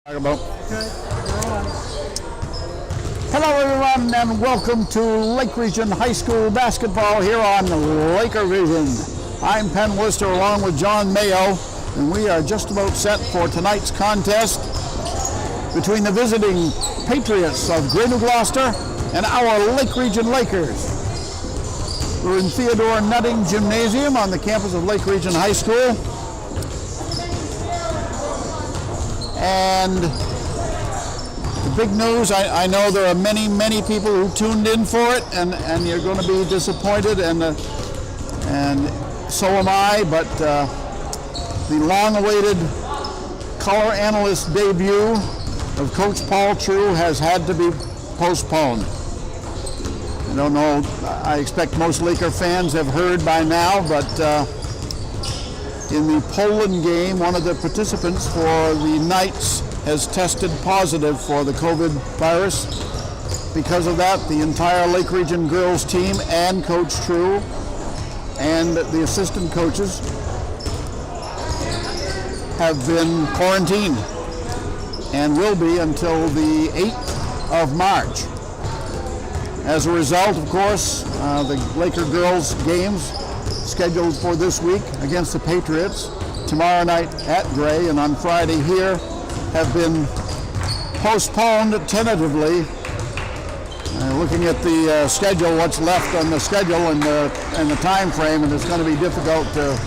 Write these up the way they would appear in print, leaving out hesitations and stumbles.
Hello everyone and welcome to Lake Region High School basketball here on Laker Vision. I'm Penn Worcester along with John Mayo, and we are just about set for tonight's contest between the visiting Patriots of Greater Gloucester and our Lake Region Lakers. We're in Theodore Nutting Gymnasium on the campus of Lake Region High School. And the big news, I know there are many people who tuned in for it, and you're going to be disappointed, and so am I, but the long-awaited color analyst debut of Coach Paul True has had to be postponed. I don't know, I expect most Laker fans have heard by now, but in the Poland game, one of the participants for the Knights has tested positive for the COVID virus. Because of that, the entire Lake Region girls team and Coach True and the assistant coaches have been quarantined and will be until the 8th of March. As a result, of course, the Laker girls games scheduled for this week against the Patriots tomorrow night at Gray and on Friday here have been postponed tentatively. Looking at the schedule, what's left on the schedule and the time frame, and it's going to be difficult to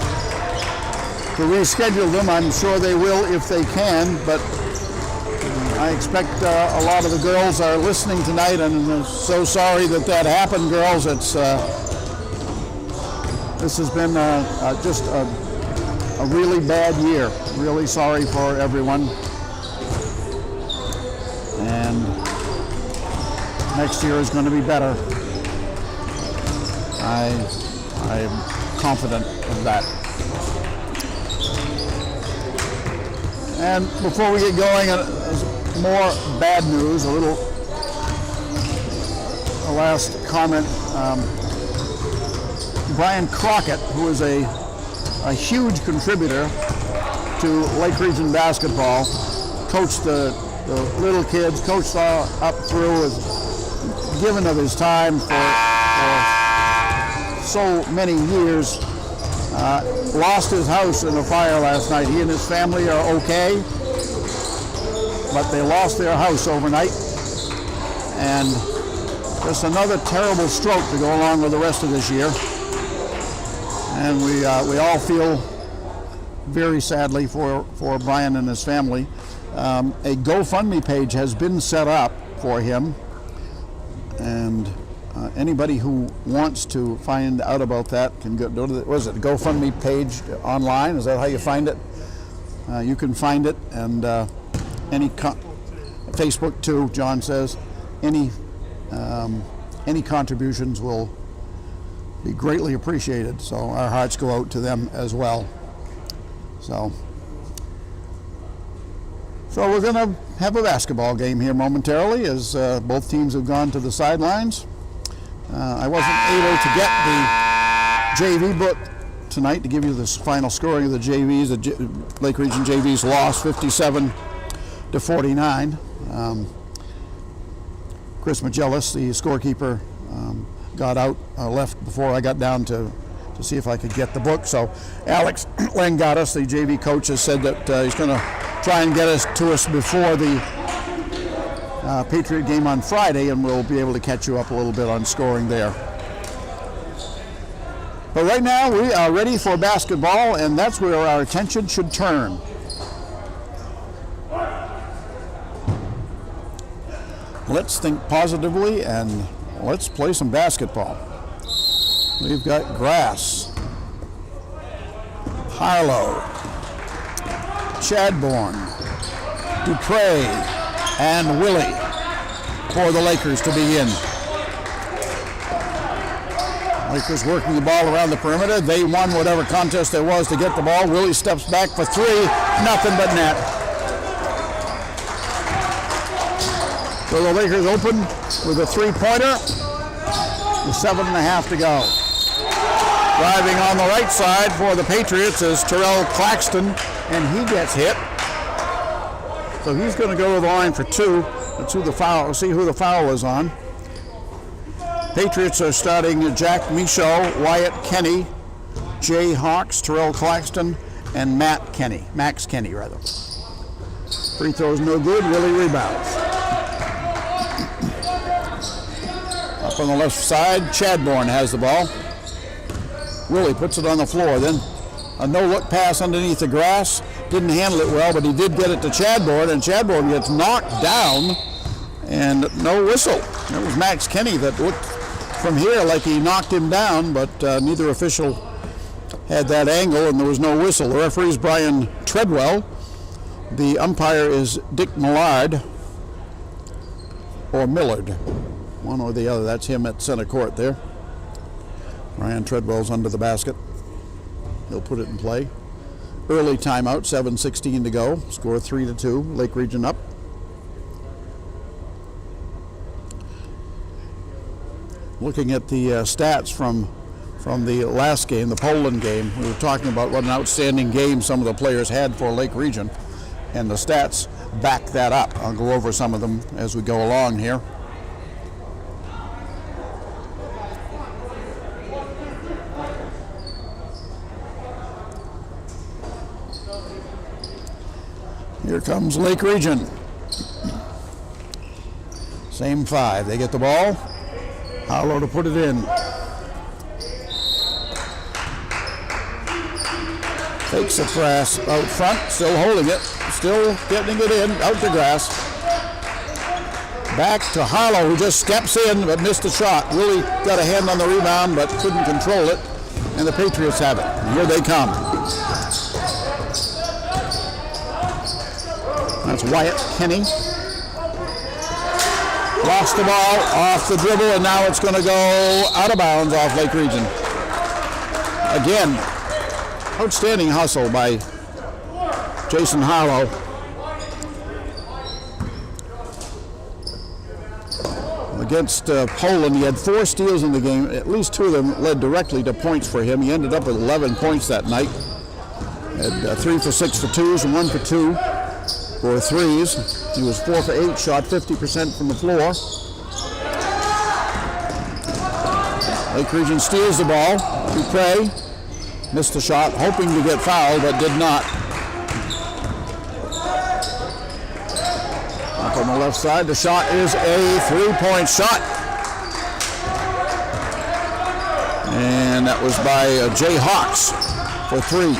reschedule them. I'm sure they will if they can, but I expect a lot of the girls are listening tonight, and I'm so sorry that happened, girls. This has been just a really bad year. Really sorry for everyone. And next year is going to be better. I am confident of that. And before we get going, more bad news, a last comment. Brian Crockett, who is a huge contributor to Lake Region basketball, coached the little kids, coached up through, has given of his time for so many years, lost his house in a fire last night. He and his family are okay, but they lost their house overnight, and just another terrible stroke to go along with the rest of this year. And we all feel very sadly for Brian and his family. A GoFundMe page has been set up for him, and anybody who wants to find out about that can go to the GoFundMe page online. Is that how you find it? You can find it, and Facebook too. John says any contributions will be greatly appreciated, so our hearts go out to them as well. So we're going to have a basketball game here momentarily as both teams have gone to the sidelines. I wasn't able to get the JV book tonight to give you the final scoring of the JVs. The Lake Region JVs lost 57-49. Chris Magellis, the scorekeeper, got out, left before I got down to see if I could get the book. So Alex Langatis, the JV coach, has said that he's going to try and get us to us before the Patriot game on Friday, and we'll be able to catch you up a little bit on scoring there. But right now we are ready for basketball, and that's where our attention should turn. Let's think positively and let's play some basketball. We've got Grass, Harlow, Chadbourne, Dupre, and Willie for the Lakers to begin. Lakers working the ball around the perimeter. They won whatever contest there was to get the ball. Willie steps back for three, nothing but net. So the Lakers open with a three-pointer with 7.5 to go. Driving on the right side for the Patriots is Terrell Claxton, and he gets hit. So he's going to go to the line for 2. Let's see who the foul is on. Patriots are starting Jack Michaud, Wyatt Kenny, Jay Hawks, Terrell Claxton, and Max Kenny. Free throws no good. Willie rebounds. Up on the left side, Chadbourne has the ball. Willie puts it on the floor. Then a no-look pass underneath the grass. Didn't handle it well, but he did get it to Chadbourne, and Chadbourne gets knocked down, and no whistle. It was Max Kenny that looked from here like he knocked him down, but neither official had that angle, and there was no whistle. The referee is Brian Treadwell. The umpire is Dick Millard, or Millard, one or the other. That's him at center court there. Brian Treadwell's under the basket. He'll put it in play. Early timeout, 7:16 to go. Score 3-2. Lake Region up. Looking at the stats from the last game, the Poland game, we were talking about what an outstanding game some of the players had for Lake Region, and the stats back that up. I'll go over some of them as we go along here. Here comes Lake Region. Same 5. They get the ball. Harlow to put it in. Takes the pass out front, still holding it, still getting it in, out the grass. Back to Harlow, who just steps in but missed a shot. Willie got a hand on the rebound but couldn't control it, and the Patriots have it. And here they come. That's Wyatt Kenny. Lost the ball off the dribble, and now it's going to go out of bounds off Lake Region. Again, outstanding hustle by Jason Harlow. Against Poland, he had 4 steals in the game. At least 2 of them led directly to points for him. He ended up with 11 points that night. Had 3 for 6 for 2s and 1 for 2 for 3s. He was 4 for 8, shot 50% from the floor. Lake Region steals the ball. Dupre missed a shot, hoping to get fouled, but did not. Up on the left side, the shot is a 3-point shot. And that was by Jay Hawks for 3.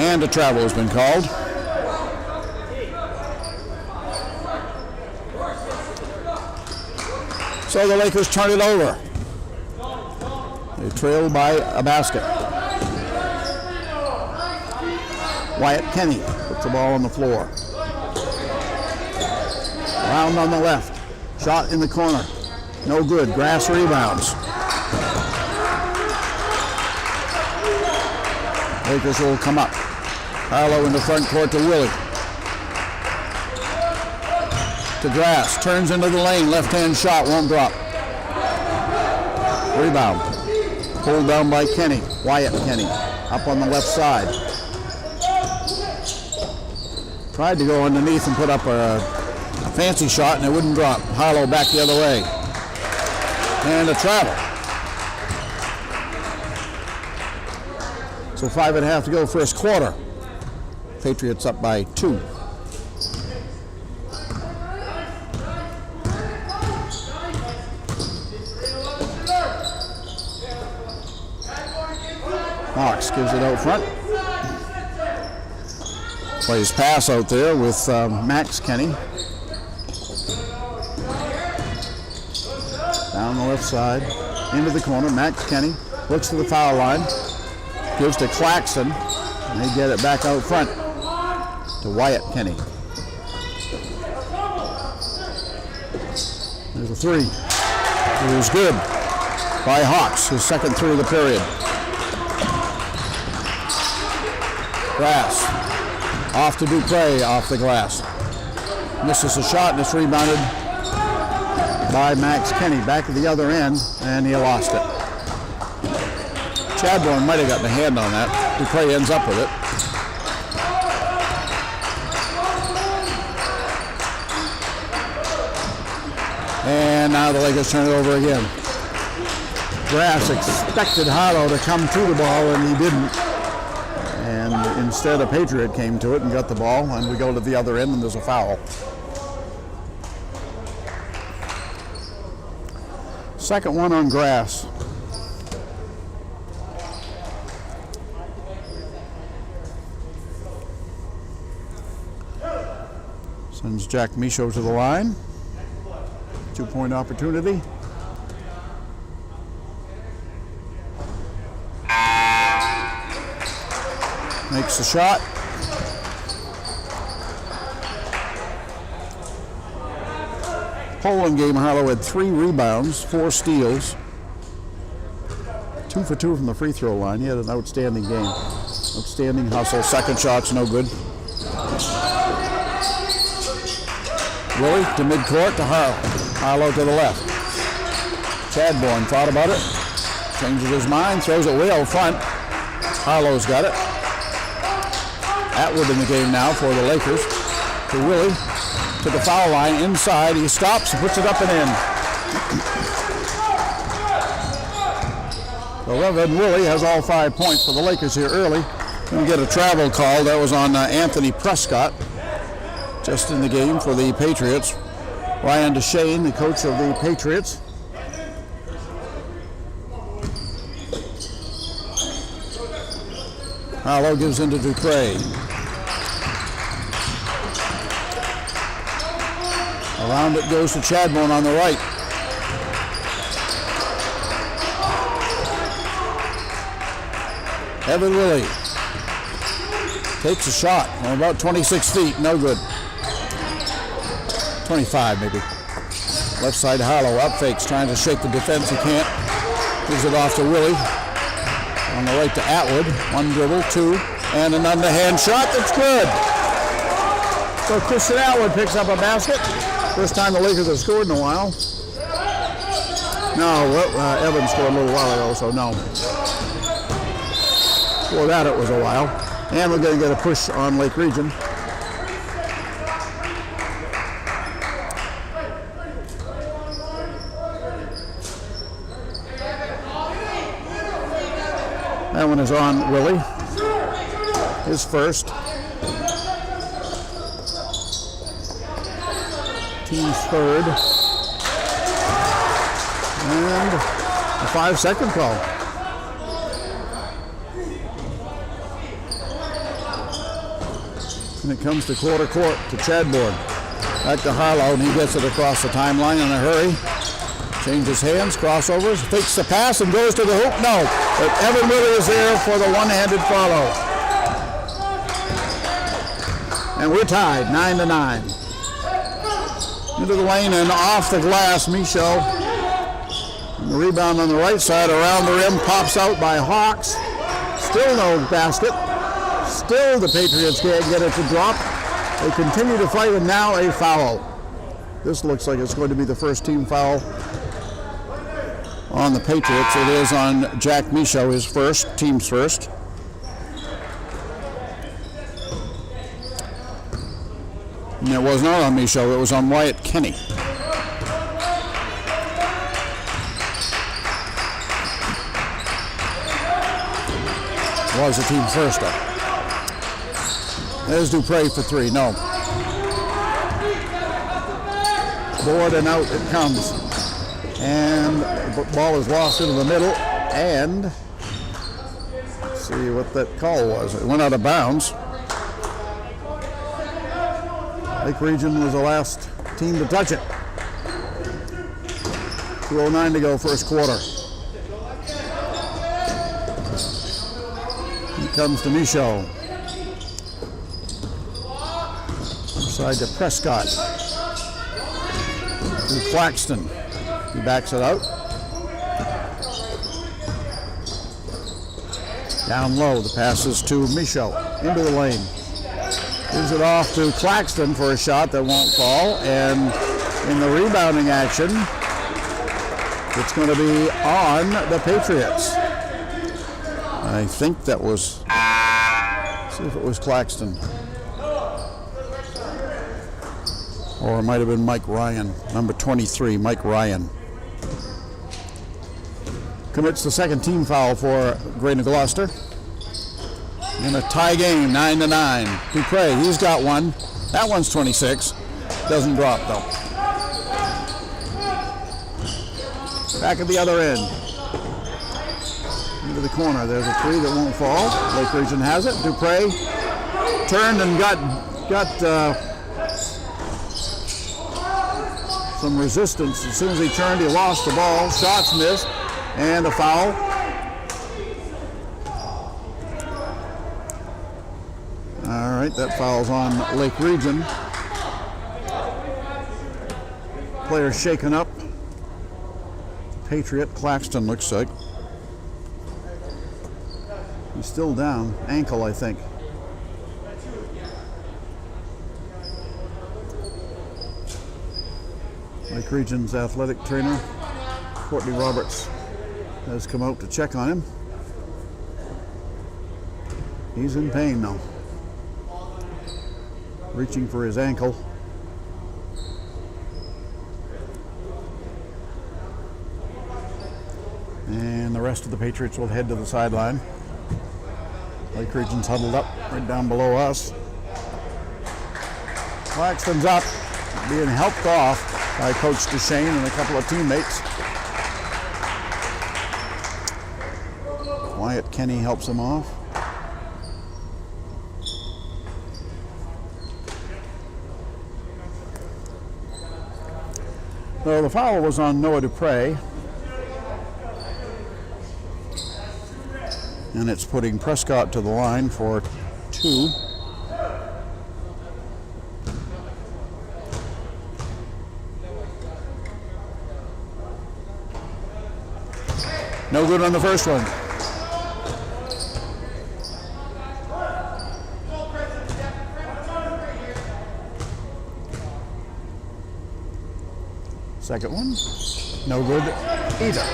And a travel has been called. So the Lakers turn it over. They trail by a basket. Wyatt Kenny puts the ball on the floor. Round on the left. Shot in the corner. No good. Grass rebounds. Lakers will come up. Harlow in the front court to Willie. To Grass. Turns into the lane. Left-hand shot. Won't drop. Rebound. Pulled down by Kenny. Wyatt Kenny. Up on the left side. Tried to go underneath and put up a fancy shot, and it wouldn't drop. Harlow back the other way. And a travel. So 5.5 to go first quarter. Patriots up by 2. Hawks gives it out front. Plays pass out there with Max Kenny. Down the left side, into the corner. Max Kenny looks to the foul line. Gives to Claxton, and they get it back out front to Wyatt Kenny. There's a 3. It was good by Hawks, his second 3 of the period. Grass. Off to Dupre, off the glass. Misses a shot, and it's rebounded by Max Kenny. Back at the other end, and he lost it. Chadbourne might have gotten a hand on that. Dupree ends up with it. And now the Lakers turn it over again. Grass expected Harlow to come to the ball, and he didn't. And instead, a Patriot came to it and got the ball, and we go to the other end, and there's a foul. Second one on grass. Sends Jack Michaud to the line. 2-point opportunity. Makes the shot. Poland game, Harlow had 3 rebounds, 4 steals. 2 for 2 from the free throw line. He had an outstanding game. Outstanding hustle. Second shot's no good. Willie to midcourt to Harlow. Harlow to the left. Chadbourne thought about it. Changes his mind. Throws it way out front. Harlow's got it. Atwood in the game now for the Lakers. To Willie. To the foul line. Inside. He stops and puts it up and in. So Reverend Willie has all 5 points for the Lakers here early. Going to get a travel call. That was on Anthony Prescott. Just in the game for the Patriots. Ryan DeShane, the coach of the Patriots. Harlow gives in to Dupree. Around it goes to Chadbourne on the right. Evan Willie takes a shot from about 26 feet, no good. 25 maybe. Left side Harlow up, fakes, trying to shake the defense, he can't. Gives it off to Willie. On the right to Atwood, 1 dribble, 2, and an underhand shot that's good. So Christian Atwood picks up a basket. First time the Lakers have scored in a while. No, Evans scored a little while ago, so no. Before that it was a while. And we're going to get a push on Lake Region. That one is on Willie. His first. Team's third. And a 5-second call. And it comes to quarter court to Chadbourne. Back to Harlow, and he gets it across the timeline in a hurry. Changes hands, crossovers, fakes the pass and goes to the hoop. No, but Evan Willie is there for the one-handed follow. And we're tied, 9-9. Into the lane and off the glass, Michaud. And the rebound on the right side around the rim pops out by Hawks. Still no basket. Still the Patriots can't get it to drop. They continue to fight, and now a foul. This looks like it's going to be the first team foul on the Patriots. It is on Jack Michaud, his first, team's first. And it was not on Michaud, it was on Wyatt Kenny. Was a team first up. There's Dupree for 3, no. Board and out it comes. And the ball is lost into the middle, and let's see what that call was. It went out of bounds. Lake Region was the last team to touch it. 2:09 to go, first quarter. He comes to Michaud. Side to Prescott. To Claxton. He backs it out. Down low, the pass is to Michaud. Into the lane. Gives it off to Claxton for a shot that won't fall. And in the rebounding action, it's going to be on the Patriots. I think that was, see if it was Claxton. Or it might have been Mike Ryan, number 23, Mike Ryan. Commits the second team foul for Greater Gloucester. In a tie game, 9-9. Dupre, he's got one. That one's 26. Doesn't drop though. Back at the other end. Into the corner. There's a three that won't fall. Lake Region has it. Dupre turned and got some resistance. As soon as he turned, he lost the ball. Shots missed, and a foul. All right, that foul's on Lake Region. Player shaken up. Patriot Claxton looks like. He's still down. Ankle, I think. Lake Region's athletic trainer, Courtney Roberts, has come out to check on him. He's in pain now. Reaching for his ankle. And the rest of the Patriots will head to the sideline. Lake Region's huddled up right down below us. Claxton's up, being helped off by Coach DeShane and a couple of teammates. Wyatt Kenny helps him off. So the foul was on Noah Dupre. And it's putting Prescott to the line for 2. No good on the first one. Second one, no good either.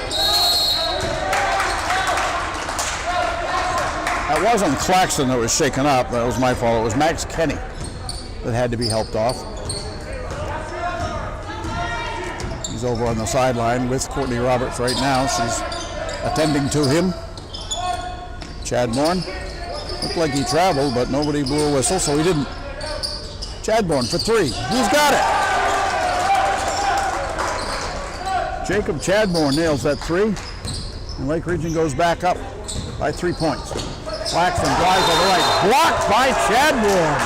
That wasn't Claxton that was shaken up. That was my fault. It was Max Kenny that had to be helped off. He's over on the sideline with Courtney Roberts right now. She's attending to him. Chadbourne looked like he traveled, but nobody blew a whistle, so he didn't. Chadbourne for 3. He's got it. Jacob Chadbourne nails that 3, and Lake Region goes back up by 3 points. Claxton drives to the right, blocked by Chadbourne.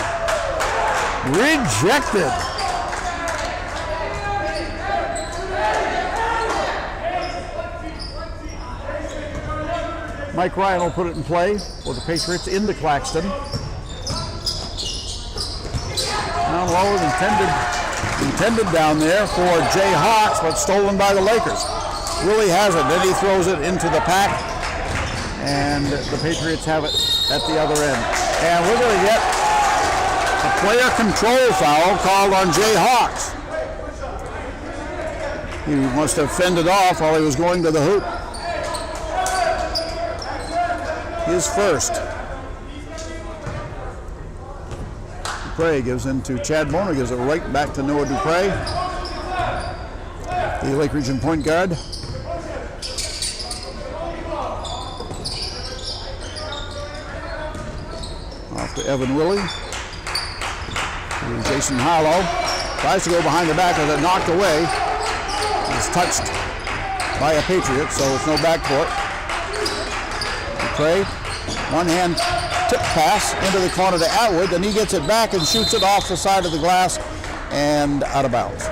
Rejected. Mike Ryan will put it in play for the Patriots into Claxton. Down low, intended down there for Jay Hawks, but stolen by the Lakers. Willie has it, then he throws it into the pack, and the Patriots have it at the other end. And we're going to get a player control foul called on Jay Hawks. He must have fended off while he was going to the hoop. His first. Dupre gives into Chadbourne, who gives it right back to Noah Dupre, the Lake Region point guard. Off to Evan Willie. And Jason Harlow tries to go behind the back with it knocked away. It's touched by a Patriot, so it's no backcourt. Dupre, one hand tip pass into the corner to Atwood, and he gets it back and shoots it off the side of the glass and out of bounds.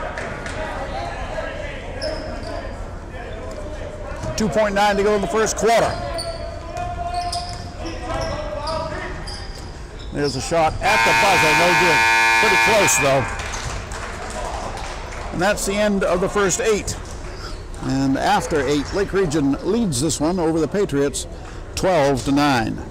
2.9 to go in the first quarter. There's a shot at the buzzer, no good. Pretty close though. And that's the end of the first 8. And after 8, Lake Region leads this one over the Patriots 12-9.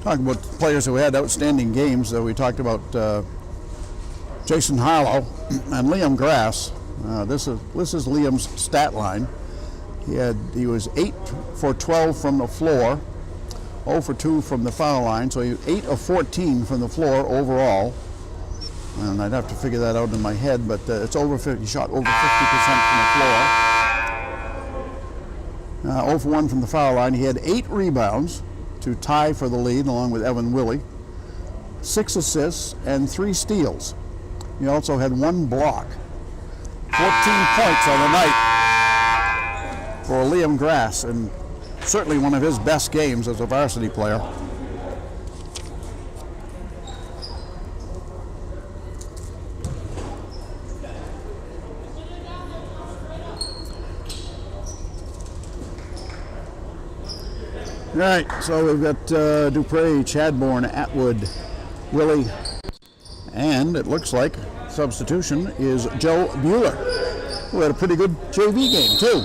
Talking about players who had outstanding games, we talked about Jason Harlow and Liam Grass. This is Liam's stat line. He was 8 for 12 from the floor, 0 for 2 from the foul line, so he 8 of 14 from the floor overall. And I'd have to figure that out in my head, but it's over 50. He shot over 50% from the floor. 0 for 1 from the foul line. He had 8 rebounds to tie for the lead, along with Evan Willie, 6 assists and 3 steals. He also had 1 block. 14 points on the night for Liam Grass, and certainly one of his best games as a varsity player. All right, so we've got Dupre, Chadbourne, Atwood, Willie, and it looks like substitution is Joe Bueller, who had a pretty good JV game too.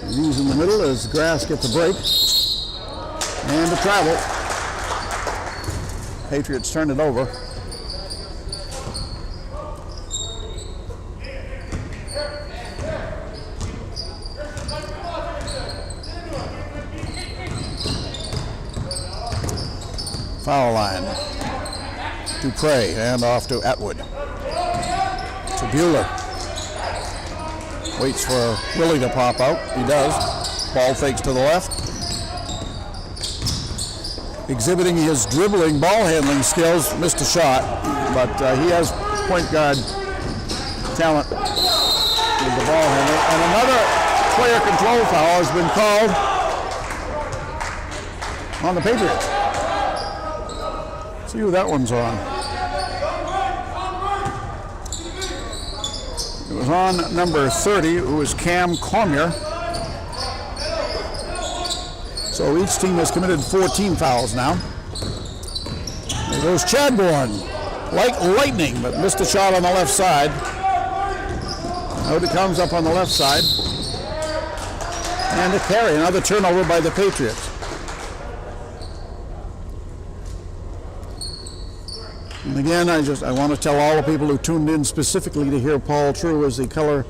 And he's in the middle as Grass gets a break and a travel. Patriots turn it over. Foul line. Dupre, and off to Atwood. To Bueller. Waits for Willie to pop out. He does. Ball fakes to the left. Exhibiting his dribbling, ball handling skills. Missed a shot, but he has point guard talent with the ball handling. And another player control foul has been called on the Patriots. See who that one's on. It was on number 30, who was Cam Cormier. So each team has committed 14 fouls now. There goes Chadbourne, like lightning, but missed a shot on the left side. Out it comes up on the left side. And a carry, another turnover by the Patriots. And again, I want to tell all the people who tuned in specifically to hear Paul True as the color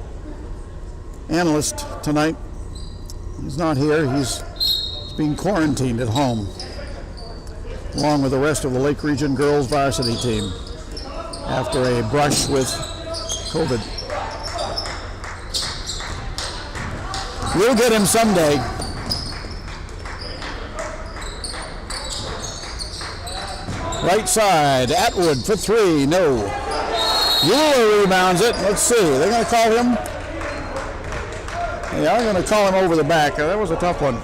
analyst tonight. He's not here. He's being quarantined at home, along with the rest of the Lake Region girls varsity team, after a brush with COVID. We'll get him someday. Right side, Atwood for 3, no. Bueller rebounds it. Let's see, they're going to call him. They are going to call him over the back. That was a tough one.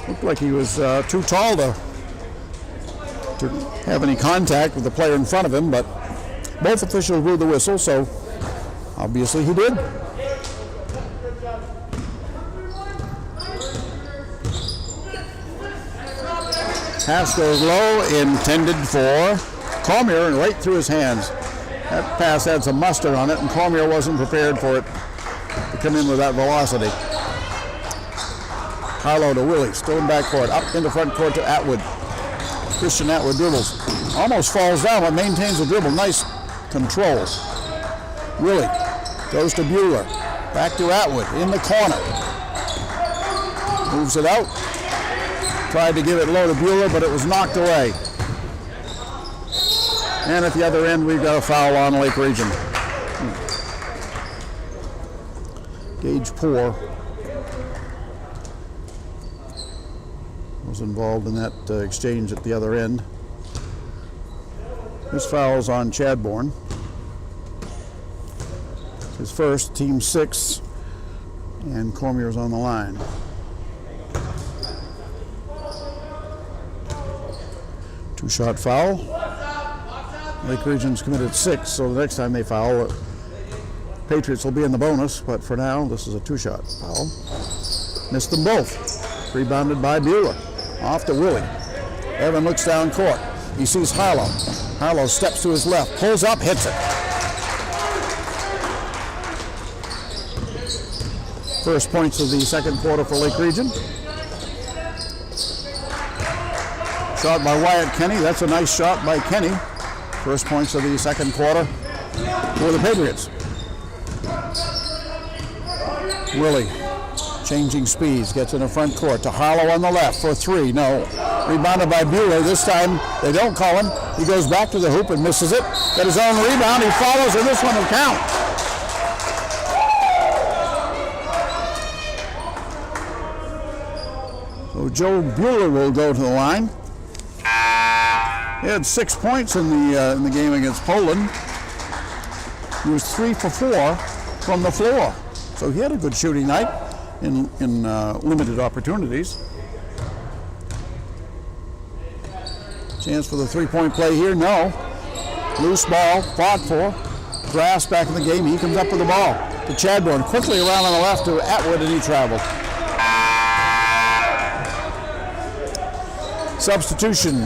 Looked like he was too tall to have any contact with the player in front of him, but both officials blew the whistle, so obviously he did. Pass goes low, intended for Cormier, and right through his hands. That pass had some mustard on it, and Cormier wasn't prepared for it to come in with that velocity. Harlow to Willie, still in backcourt, up into front court to Atwood. Christian Atwood dribbles. Almost falls down, but maintains the dribble. Nice control. Willie goes to Bueller. Back to Atwood, in the corner. Moves it out. Tried to give it low to Bueller, but it was knocked away. And at the other end, we've got a foul on Lake Region. Gage Poor was involved in that exchange at the other end. This foul's on Chadbourne. His first, team 6, and Cormier's on the line. Two-shot foul. Lake Region's committed 6, so the next time they foul, Patriots will be in the bonus, but for now, this is a two-shot foul. Missed them both. Rebounded by Bueller. Off to Willie. Evan looks down court. He sees Harlow. Harlow steps to his left, pulls up, hits it. First points of the second quarter for Lake Region. Shot by Wyatt Kenny. That's a nice shot by Kenny. First points of the second quarter for the Patriots. Willie changing speeds, gets in the front court to Harlow on the left for three. No. Rebounded by Bueller. This time they don't call him. He goes back to the hoop and misses it. Got his own rebound. He follows, and this one will count. So Joe Bueller will go to the line. He had 6 points in the game against Poland. He was 3 for 4 from the floor. So he had a good shooting night in limited opportunities. Chance for the three-point play here, no. Loose ball, fought for. Grass back in the game, he comes up with the ball to Chadbourne. Quickly around on the left to Atwood, and he traveled. Substitution,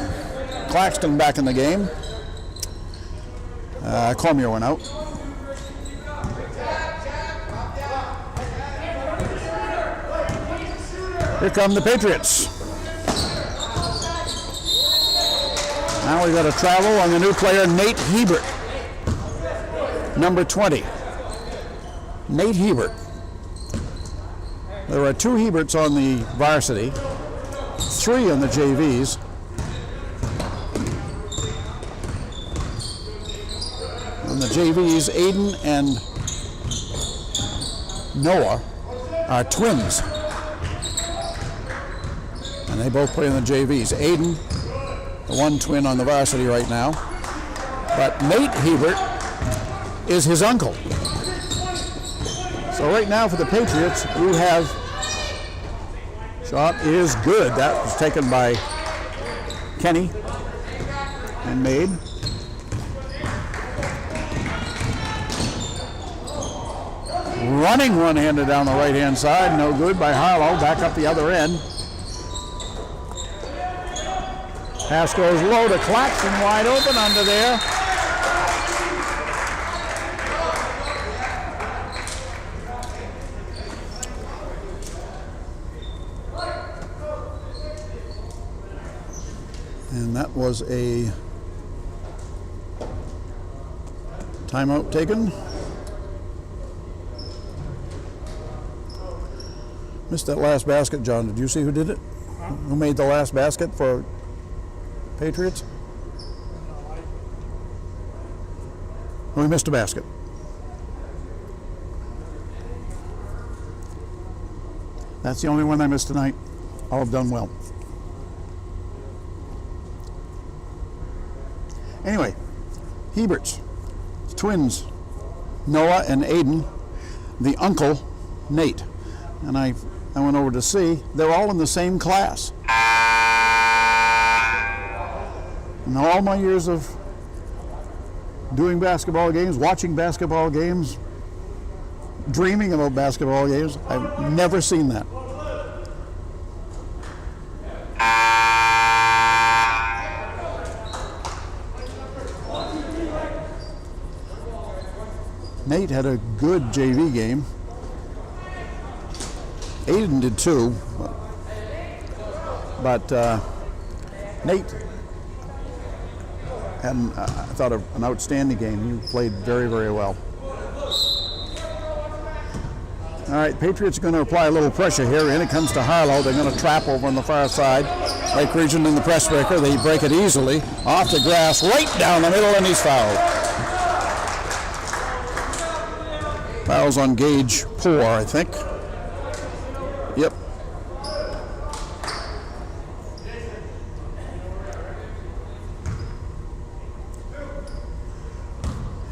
Claxton back in the game. Cormier went out. Here come the Patriots. Now we've got to travel on the new player, Nate Hebert, number 20. Nate Hebert. There are 2 Heberts on the varsity, 3 on the JVs. On the JVs, Aiden and Noah are twins. And they both play in the JVs. Aiden, the one twin on the varsity right now. But Nate Hebert is his uncle. So right now for the Patriots, you have, shot is good. That was taken by Kenny and made. Running one-handed down the right-hand side, no good by Harlow, back up the other end. Pass goes low to Claxton, wide open under there. And that was a timeout taken. Missed that last basket, John. Did you see who did it? Who made the last basket for Patriots? We missed a basket. That's the only one I missed tonight. All have done well. Anyway, Heberts, twins, Noah and Aiden, the uncle, Nate. And I went over to see, they're all in the same class. In all my years of doing basketball games, watching basketball games, dreaming about basketball games, I've never seen that. Nate had a good JV game. Aiden did too, but Nate had, I thought, an outstanding game. He played very, very well. All right, Patriots are going to apply a little pressure here. In it comes to Harlow. They're going to trap over on the far side. Lake Region in the press breaker. They break it easily. Off the grass, right down the middle, and he's fouled. Fouls on Gage Poor, I think. Yep.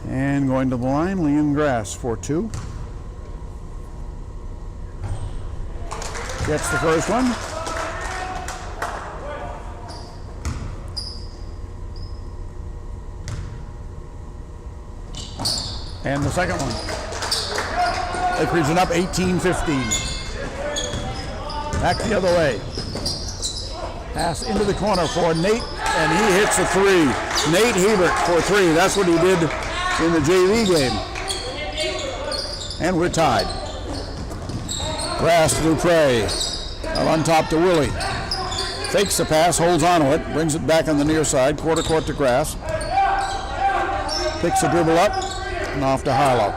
And going to the line, Leon Grass for 2. Gets the first one. And the second one. Lake Region up 18-15. Back the other way. Pass into the corner for Nate, and he hits a 3. Nate Hebert for 3. That's what he did in the JV game. And we're tied. Grass to Dupre. Out on top to Willie. Fakes the pass, holds on to it, brings it back on the near side, quarter court to Grass. Picks a dribble up and off to Harlow.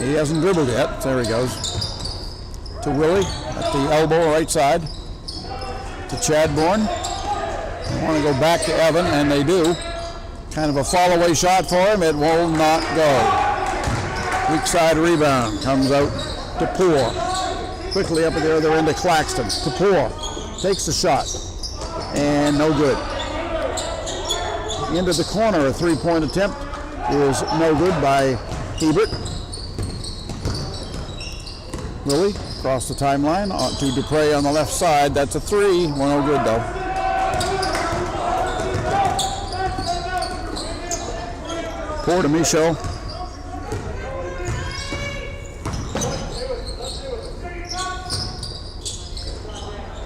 He hasn't dribbled yet. There he goes. To Willie at the elbow right side. To Chadbourne. They want to go back to Evan, and they do. Kind of a fall-away shot for him. It will not go. Weak side rebound. Comes out to Poor. Quickly up at the other end to Claxton. To Poor. Takes the shot. And no good. Into the corner, a three-point attempt is no good by Hebert. Willie across the timeline to Dupre on the left side. That's a three. Well, no good though. Poor to Michaud.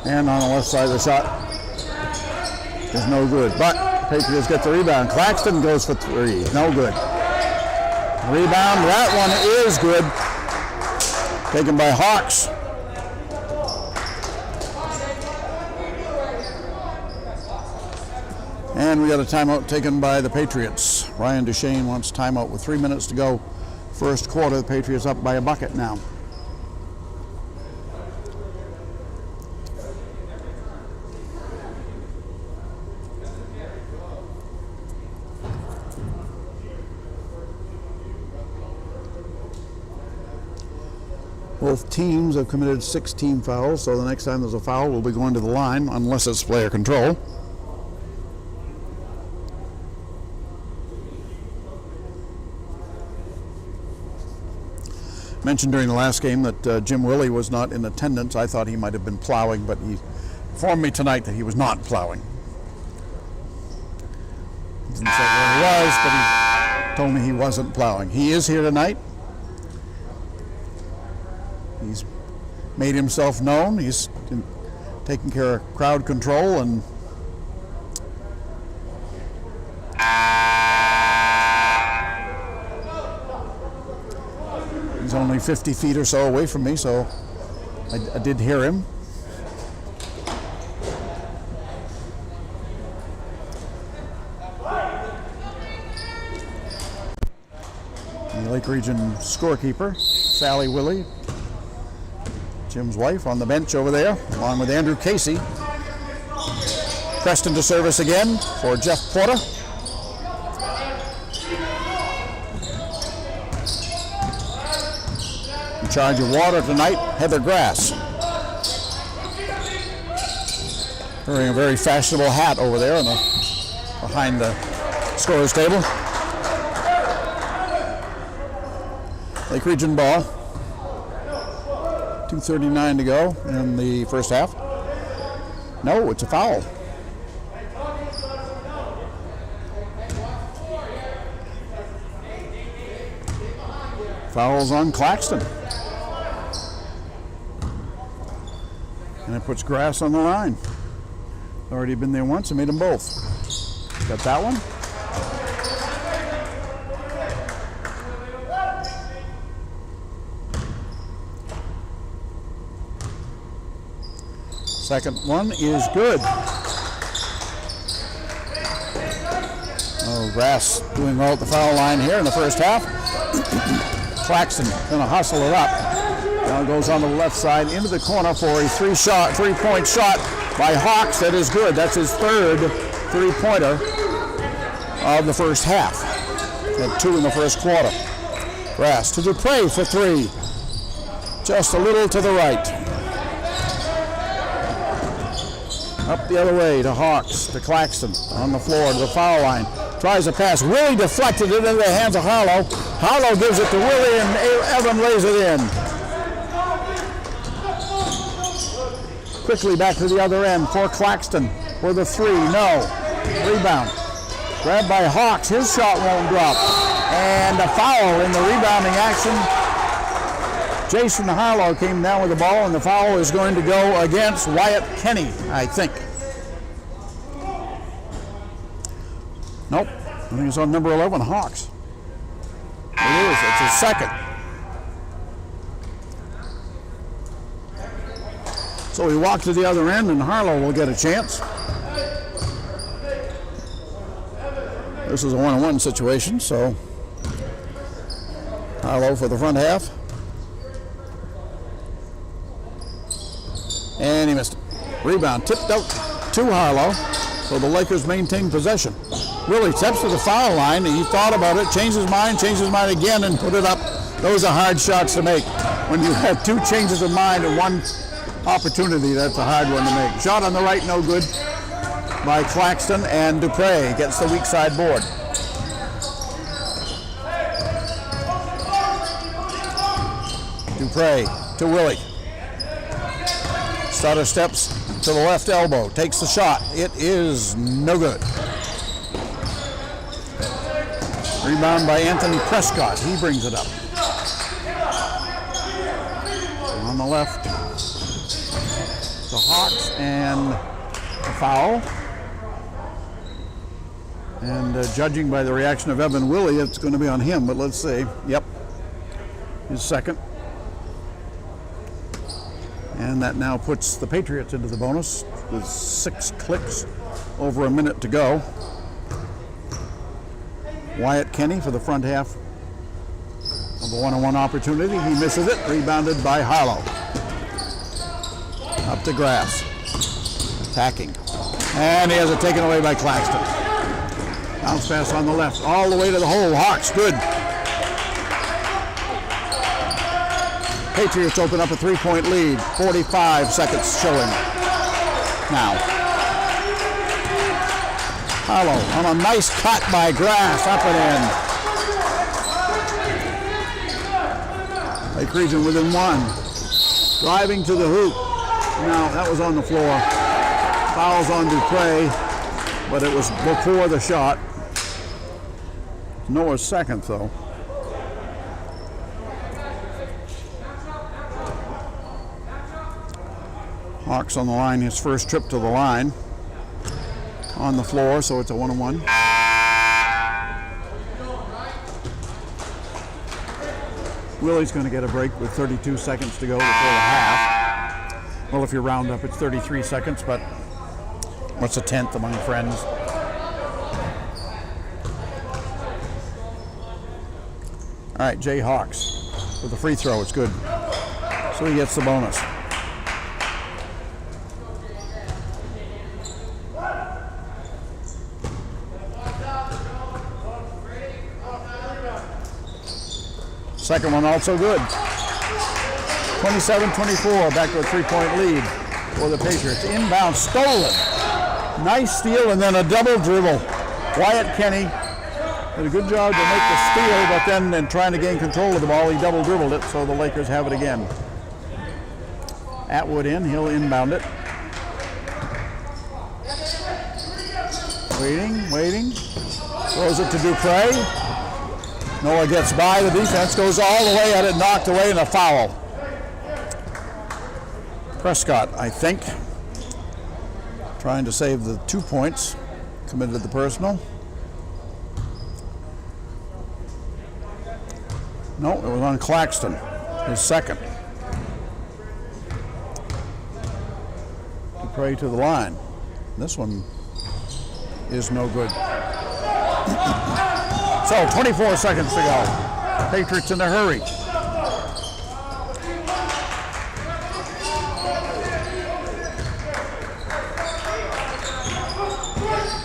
And on the left side of the shot is no good. But Patriots get the rebound. Claxton goes for three. No good. Rebound. That one is good. Taken by Hawks. And we got a timeout taken by the Patriots. Ryan Duchesne wants timeout with 3 minutes to go. First quarter, the Patriots up by a bucket now. Both teams have committed 6 team fouls, so the next time there's a foul, we'll be going to the line, unless it's player control. Mentioned during the last game that Jim Willie was not in attendance. I thought he might have been plowing, but he informed me tonight that he was not plowing. He didn't say where he was, but he told me he wasn't plowing. He is here tonight. He's made himself known. He's taking care of crowd control, and he's only 50 feet or so away from me, so I did hear him. The Lake Region scorekeeper, Sally Willie, Jim's wife, on the bench over there, along with Andrew Casey. Preston to service again for Jeff Porter. In charge of water tonight, Heather Grass. Wearing a very fashionable hat over there behind the scorer's table. Lake Region ball. 2:39 to go in the first half. No, it's a foul. Foul's on Claxton. And it puts Grass on the line. Already been there once and made them both. Got that one. Second one is good. Oh, Grass doing well at the foul line here in the first half. Claxton gonna hustle it up. Now goes on the left side into the corner for a three-point shot by Hawks. That is good. That's his third three-pointer of the first half. Had 2 in the first quarter. Grass to Dupre for 3. Just a little to the right. Up the other way to Hawks, to Claxton, on the floor to the foul line. Tries a pass. Willie deflected it into the hands of Harlow. Harlow gives it to Willie, and Evan lays it in. Quickly back to the other end for Claxton for the 3. No. Rebound. Grabbed by Hawks. His shot won't drop. And a foul in the rebounding action. Jason Harlow came down with the ball, and the foul is going to go against Wyatt Kenny, I think. Nope. I think it's on number 11, Hawks. It is. It's his second. So we walk to the other end, and Harlow will get a chance. This is a one-on-one situation, so Harlow for the front half. And he missed it. Rebound tipped out to Harlow, so the Lakers maintain possession. Willie steps to the foul line. He thought about it, changed his mind again, and put it up. Those are hard shots to make. When you have two changes of mind and one opportunity, that's a hard one to make. Shot on the right, no good by Claxton, and Dupre gets the weak side board. Dupre to Willie. Stutter steps to the left elbow, takes the shot. It is no good. Rebound by Anthony Prescott. He brings it up. On the left, the Hawks, and a foul. And judging by the reaction of Evan Willie, it's going to be on him, but let's see. Yep, his second. And that now puts the Patriots into the bonus with 6 clicks, over a minute to go. Wyatt Kenny for the front half of a one-on-one opportunity. He misses it, rebounded by Harlow. Up to Grass, attacking. And he has it taken away by Claxton. Bounce pass on the left, all the way to the hole. Hawks, good. Patriots open up a 3-point lead. 45 seconds showing now. Harlow on a nice cut by Grass, up and in. Lake Region within 1. Driving to the hoop. Now that was on the floor. Fouls on Dupre, but it was before the shot. Noah's second though. Hawks on the line, his first trip to the line. On the floor, so it's a one-on-one. Willie's going to get a break with 32 seconds to go before the half. Well, if you round up, it's 33 seconds, but what's a tenth among friends? All right, Jay Hawks with the free throw. It's good. So he gets the bonus. Second one also good. 27-24, back to a 3-point lead for the Patriots. Inbound stolen. Nice steal and then a double dribble. Wyatt Kenny did a good job to make the steal, but then in trying to gain control of the ball, he double dribbled it, so the Lakers have it again. Atwood in, he'll inbound it. Waiting. Throws it to Dupre. Noah gets by the defense, goes all the way at it, knocked away, and a foul. Prescott, I think, trying to save the 2 points, committed the personal. No, it was on Claxton, his second. Dupre to the line. This one is no good. So 24 seconds to go. Patriots in a hurry.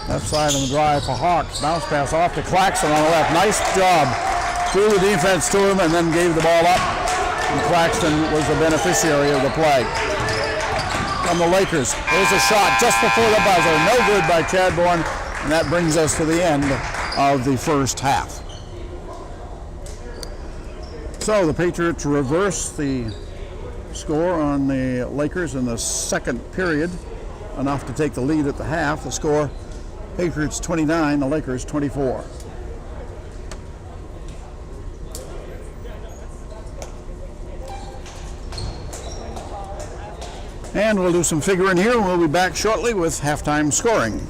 Left side on the drive for Hawks. Bounce pass off to Claxton on the left. Nice job. Threw the defense to him and then gave the ball up. And Claxton was the beneficiary of the play. From the Lakers, there's a shot just before the buzzer. No good by Chadbourne. And that brings us to the end of the first half. So the Patriots reverse the score on the Lakers in the second period, enough to take the lead at the half. The score, Patriots 29, the Lakers 24. And we'll do some figuring here, and we'll be back shortly with halftime scoring.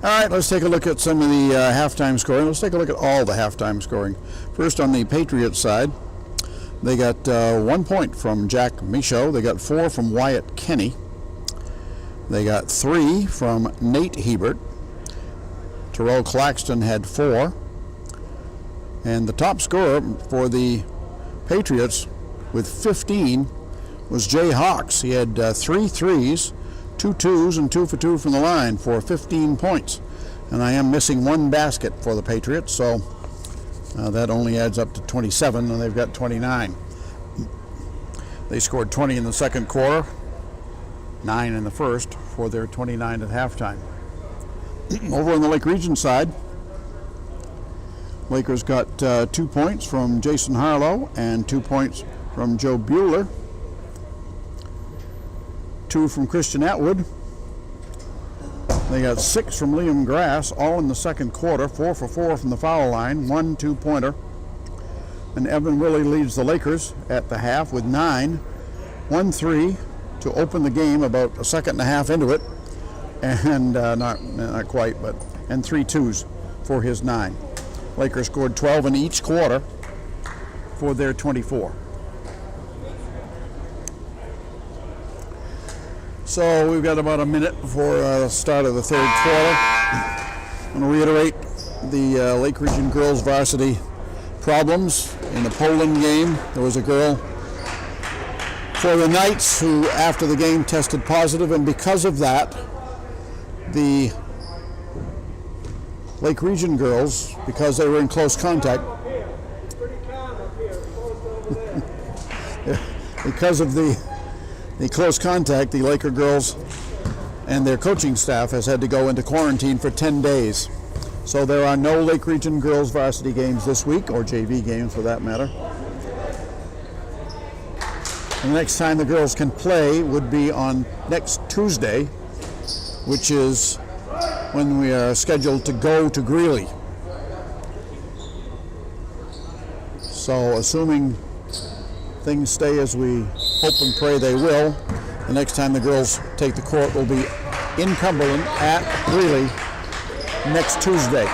All right, let's take a look at some of the halftime scoring. Let's take a look at all the halftime scoring. First, on the Patriots side, they got 1 point from Jack Michaud. They got 4 from Wyatt Kenny. They got 3 from Nate Hebert. Terrell Claxton had 4. And the top scorer for the Patriots with 15 was Jay Hawks. He had 3 threes, 2 twos, and 2 for 2 from the line for 15 points. And I am missing 1 basket for the Patriots, so that only adds up to 27, and they've got 29. They scored 20 in the second quarter, 9 in the first, for their 29 at halftime. Over on the Lake Region side, Lakers got 2 points from Jason Harlow and 2 points from Joe Bueller. 2 from Christian Atwood. They got 6 from Liam Grass, all in the second quarter. 4 for 4 from the foul line, 1 2-pointer. And Evan Willie leads the Lakers at the half with 9. 1 3 to open the game about a second and a half into it. And not quite, but, and 3 twos for his 9. Lakers scored 12 in each quarter for their 24. So we've got about a minute before the start of the third quarter. I want to reiterate the Lake Region girls varsity problems. In the Poland game, there was a girl for the Knights who, after the game, tested positive, and because of that, the Lake Region girls, because they were in close contact, because of the close contact, the Laker girls and their coaching staff has had to go into quarantine for 10 days. So there are no Lake Region girls varsity games this week, or JV games for that matter. And the next time the girls can play would be on next Tuesday, which is when we are scheduled to go to Greeley. So assuming things stay as we hope and pray they will, the next time the girls take the court will be in Cumberland at Greeley next Tuesday.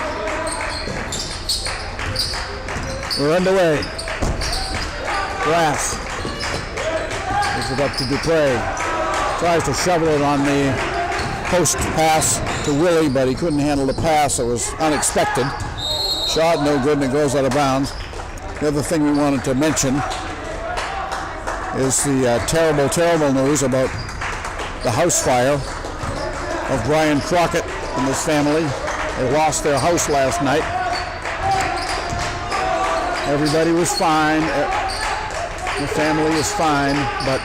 We're underway. Grass gives it up to Dupre. Tries to shovel it on the post pass to Willie, but he couldn't handle the pass. It was unexpected. Shot no good, and it goes out of bounds. The other thing we wanted to mention is the terrible news about the house fire of Brian Crockett and his family. They lost their house last night. Everybody was fine. The family is fine, but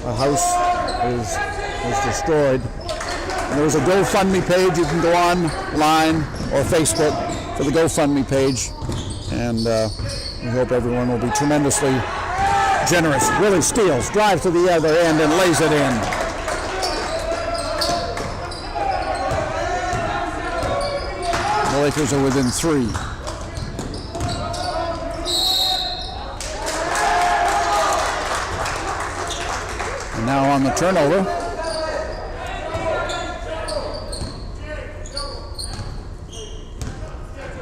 the house was destroyed. And there was a GoFundMe page. You can go online or Facebook for the GoFundMe page, and we hope everyone will be tremendously generous. Willie steals, drives to the other end, and lays it in. The Lakers are within 3. And now on the turnover,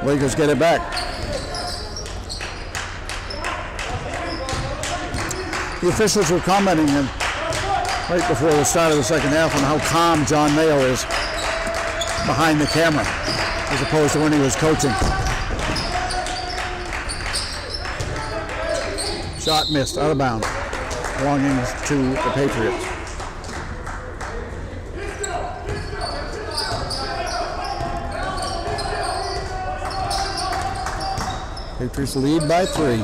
Lakers get it back. The officials were commenting right before the start of the second half on how calm John Mayo is behind the camera as opposed to when he was coaching. Shot missed, out of bounds, belonging to the Patriots. Patriots lead by 3.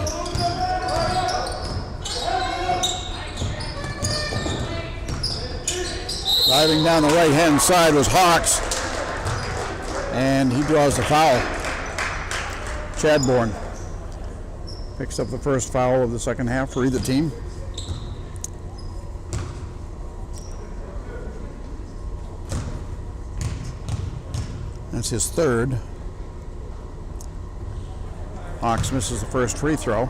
Driving down the right-hand side was Hawks, and he draws the foul. Chadbourne picks up the first foul of the second half for either team. That's his third. Hawks misses the first free throw.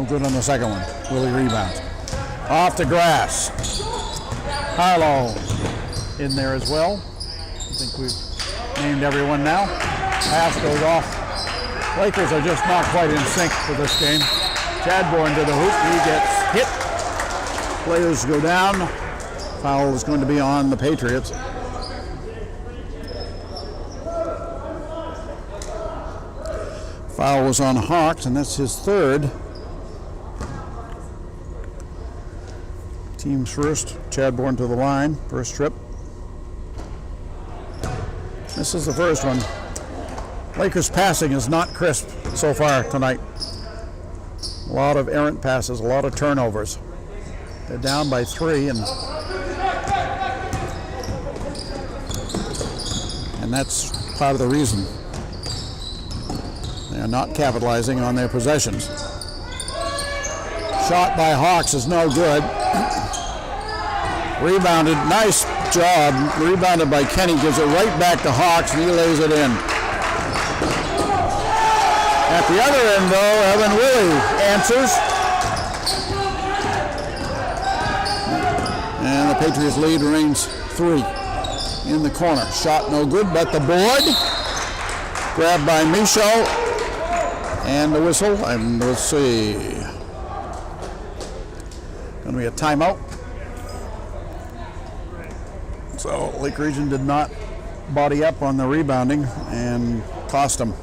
No good on the second one. Willie rebounds. Off the grass. Harlow in there as well. I think we've named everyone now. Pass goes off. Lakers are just not quite in sync for this game. Chadbourne to the hoop. He gets hit. Players go down. Foul is going to be on the Patriots. Foul was on Hawks, and that's his third. Team's first. Chadbourne to the line. First trip. This is the first one. Lakers passing is not crisp so far tonight. A lot of errant passes, a lot of turnovers. They're down by 3, and that's part of the reason. They are not capitalizing on their possessions. Shot by Hawks is no good. Rebounded, nice job. Rebounded by Kenny, gives it right back to Hawks, and he lays it in. At the other end, though, Evan Willie answers. And the Patriots lead remains 3 in the corner. Shot no good, but the board. Grabbed by Michaud. And the whistle, and we'll see. Going to be a timeout. So Lake Region did not body up on the rebounding and cost them.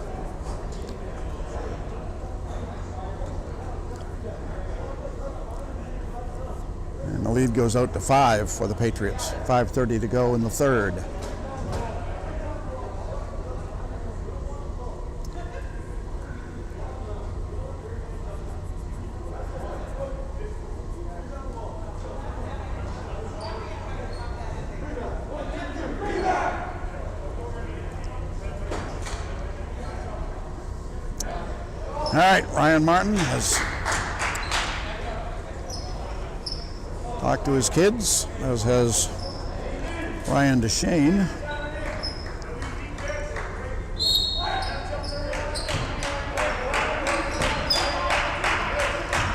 And the lead goes out to 5 for the Patriots. 5:30 to go in the third. All right, Ryan Martin has talked to his kids, as has Ryan DeShane.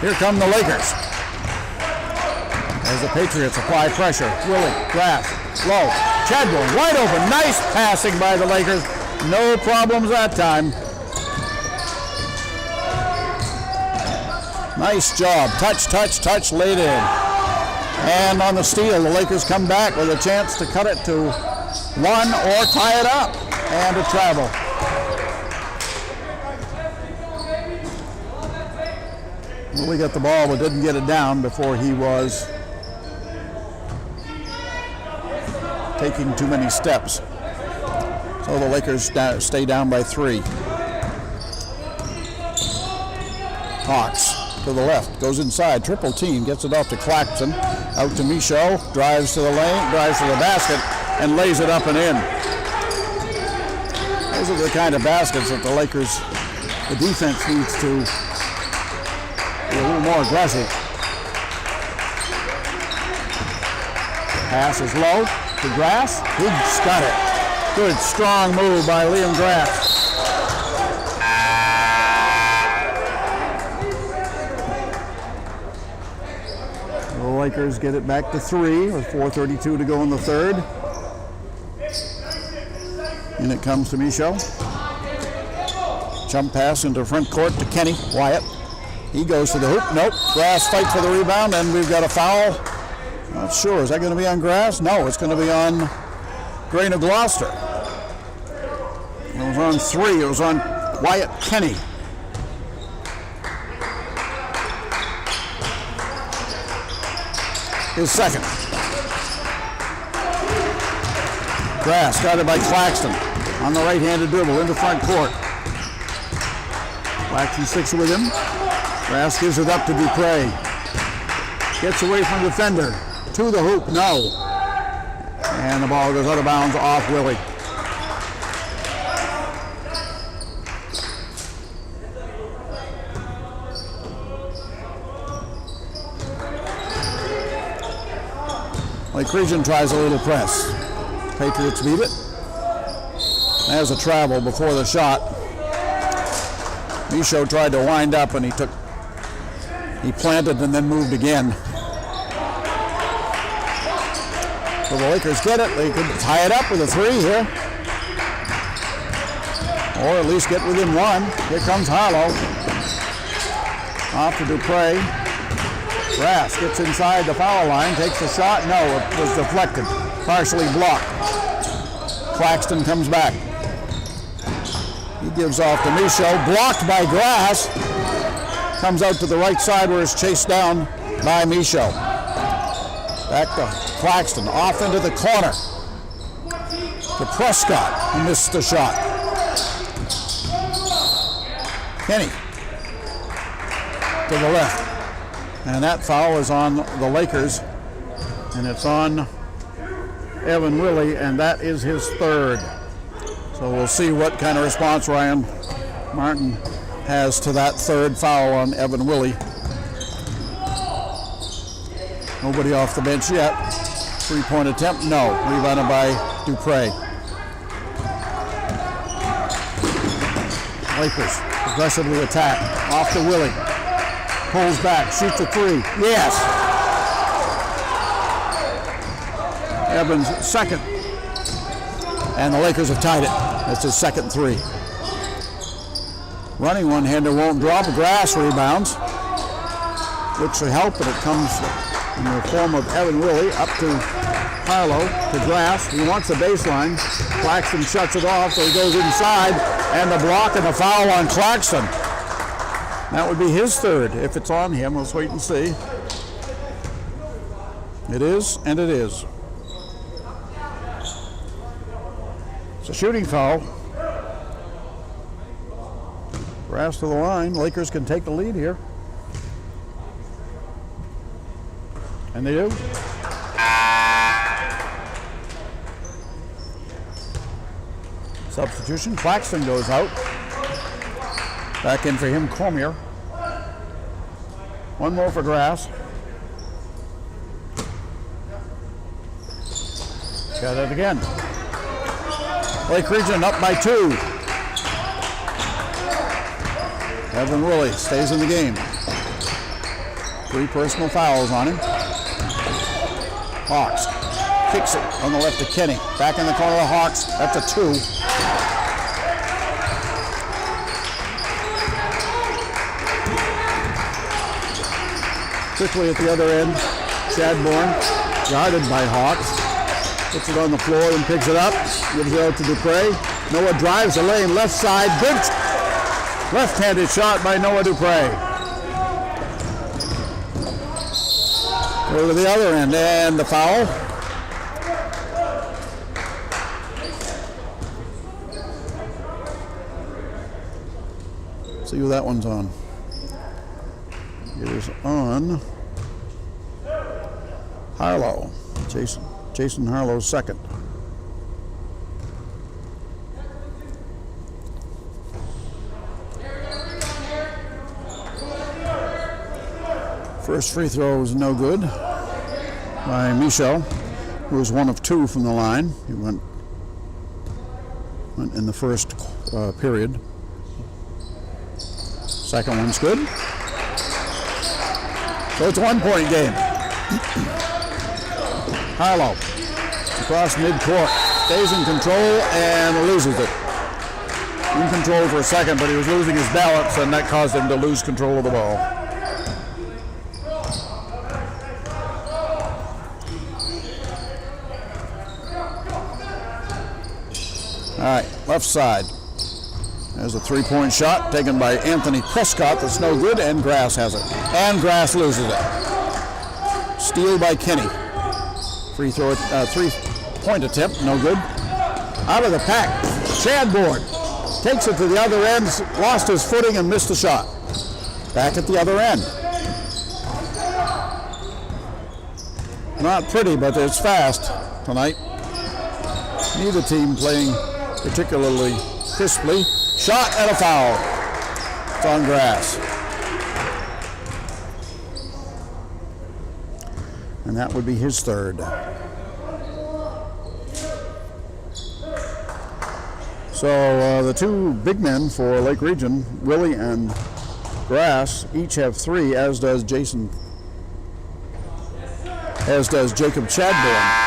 Here come the Lakers. As the Patriots apply pressure. Willie, grass, low. Chadbourne, wide open. Nice passing by the Lakers. No problems that time. Nice job. Touch, laid in. And on the steal, the Lakers come back with a chance to cut it to 1 or tie it up. And a travel. Willie got the ball but didn't get it down before he was taking too many steps. So the Lakers stay down by 3. Hawks to the left, goes inside, triple team, gets it off to Claxton, out to Michaud, drives to the lane, drives to the basket, and lays it up and in. Those are the kind of baskets that the Lakers, the defense needs to be a little more aggressive. Pass is low to Grass, he's got it. Good strong move by Liam Grass. Lakers get it back to 3 with 4:32 to go in the third. And it comes to Michaud. Jump pass into front court to Kenny Wyatt. He goes to the hoop. Nope. Grass fight for the rebound, and we've got a foul. Not sure. Is that going to be on Grass? No, it's going to be on Grain of Gloucester. It was on 3. It was on Wyatt Kenny. His second. Grass guarded by Claxton on the right-handed dribble into front court. Claxton sticks with him. Grass gives it up to Dupre. Gets away from the defender. To the hoop, no. And the ball goes out of bounds off Willie. Lake Region tries a little press. Patriots beat it. There's a travel before the shot. Michaud tried to wind up and he took He planted and then moved again. So the Lakers get it. They could tie it up with a 3 here. Or at least get within 1. Here comes Harlow. Off to Dupre. Grass gets inside the foul line, takes a shot. No, it was deflected. Partially blocked. Claxton comes back. He gives off to Michaud. Blocked by Grass. Comes out to the right side where it's chased down by Michaud. Back to Claxton. Off into the corner. To Prescott. He missed the shot. Kenny. To the left. And that foul is on the Lakers. And it's on Evan Willie, and that is his 3rd. So we'll see what kind of response Ryan Martin has to that 3rd foul on Evan Willie. Nobody off the bench yet. 3-point attempt, no. Rebounded by Dupre. Lakers aggressively attack. Off to Willie. Pulls back, shoots a 3. Yes! Evans' 2nd. And the Lakers have tied it. That's his 2nd 3. Running one-hander won't drop. Grass rebounds. Looks to help, but it comes in the form of Evan Willie up to Harlow, to Grass. He wants the baseline. Claxton shuts it off, so he goes inside, and the block and the foul on Claxton. That would be his 3rd. If it's on him, let's wait and see. It is, and it is. It's a shooting foul. Grass to the line. Lakers can take the lead here. And they do. Substitution. Claxton goes out. Back in for him, Cormier. One more for Grass. Got it again. Lake Region up by 2. Evan Willie stays in the game. 3 personal fouls on him. Hawks kicks it on the left to Kenny. Back in the corner of Hawks. That's a 2. Quickly at the other end, Chadbourne, guarded by Hawks. Puts it on the floor and picks it up. Gives it out to Dupre. Noah drives the lane, left side. Good left-handed shot by Noah Dupre. Go to the other end, and the foul. See who that one's on. It is on Harlow. Jason Harlow's 2nd. First free throw was no good by Michaud, who was 1 of 2 from the line. He went in the first period. Second one's good. So it's a 1-point game. Harlow across midcourt, stays in control and loses it. In control for a second, but he was losing his balance, and that caused him to lose control of the ball. All right, left side. There's a 3-point shot taken by Anthony Prescott that's no good, and Grass has it. And Grass loses it. Steal by Kenny. Free throw, 3-point attempt, no good. Out of the pack, Chadbourne takes it to the other end, lost his footing and missed the shot. Back at the other end. Not pretty, but it's fast tonight. Neither team playing particularly crisply. Shot and a foul. It's on Grass. And that would be his 3rd. So the 2 big men for Lake Region, Willie and Grass each have 3, as does Jacob Chadbourne.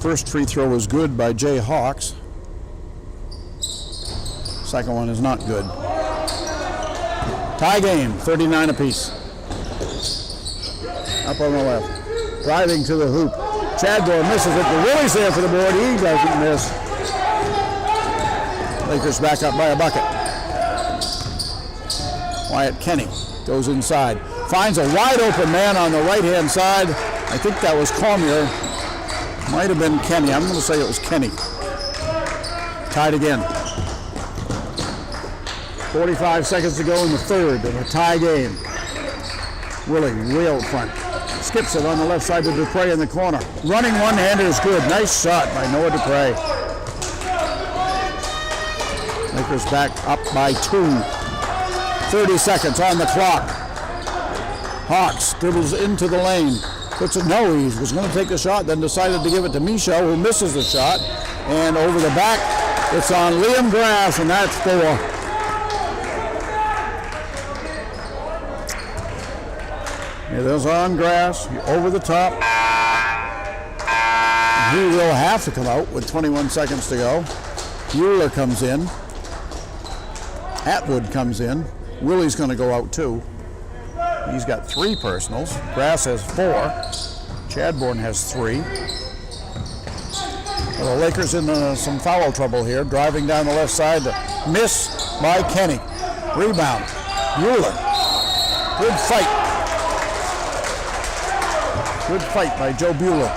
First free throw was good by Jay Hawks. Second one is not good. Tie game, 39 apiece. Up on the left. Driving to the hoop. Chadbourne misses it, but Willie's there for the board. He doesn't miss. Lakers back up by a bucket. Wyatt Kenny goes inside. Finds a wide open man on the right-hand side. I think that was Cormier. Might have been Kenny. I'm going to say it was Kenny. Tied again. 45 seconds to go in the third of a tie game. Willie way out front. Skips it on the left side to Dupre in the corner. Running one-hander is good. Nice shot by Noah Dupre. Lakers back up by 2. 30 seconds on the clock. Hawks dribbles into the lane. Puts it, no, he was going to take the shot, then decided to give it to Michaud, who misses the shot. And over the back, it's on Liam Grass, and that's 4. It is on Grass, over the top. He will have to come out with 21 seconds to go. Euler comes in. Atwood comes in. Willie's going to go out too. He's got 3 personals. Grass has 4. Chadbourne has 3. Well, the Lakers in some foul trouble here. Driving down the left side. Miss by Kenny. Rebound. Euler. Good fight. Good fight by Joe Bueller.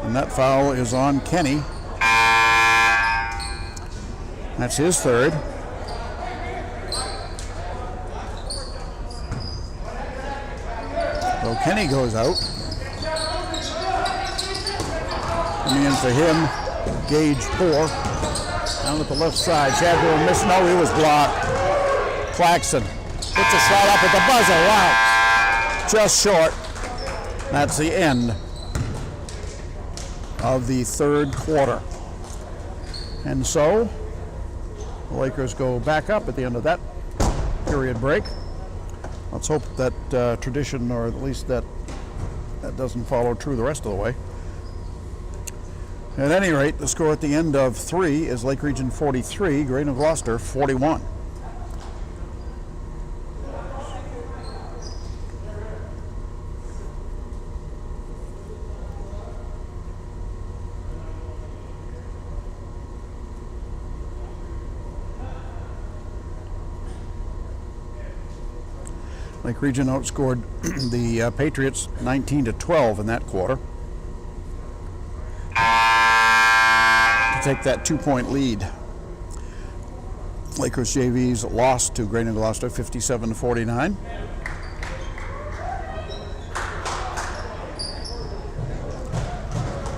And that foul is on Kenny. That's his 3rd. So Kenny goes out. Coming in for him, Gage Poor. Down at the left side, Chadbourne missed. No, he was blocked. Claxton puts a shot up at the buzzer. Wow. Just short. That's the end of the third quarter. And so, the Lakers go back up at the end of that period break. Let's hope that tradition, or at least that doesn't follow true the rest of the way. At any rate, the score at the end of 3 is Lake Region 43, Grain of Gloucester 41. Lake Region outscored the Patriots 19-12 in that quarter to take that 2-point lead. Lakers JVs lost to Grain of Gloucester 57-49.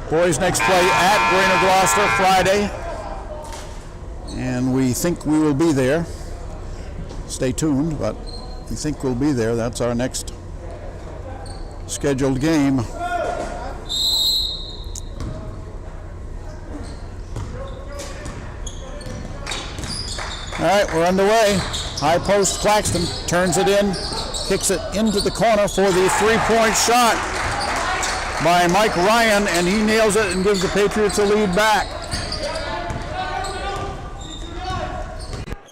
Boys next play at Grain of Gloucester Friday, and we think we will be there. Stay tuned, but we think we'll be there. That's our next scheduled game. All right, we're underway. High post, Claxton turns it in, kicks it into the corner for the 3-point shot by Mike Ryan, and he nails it and gives the Patriots a lead back.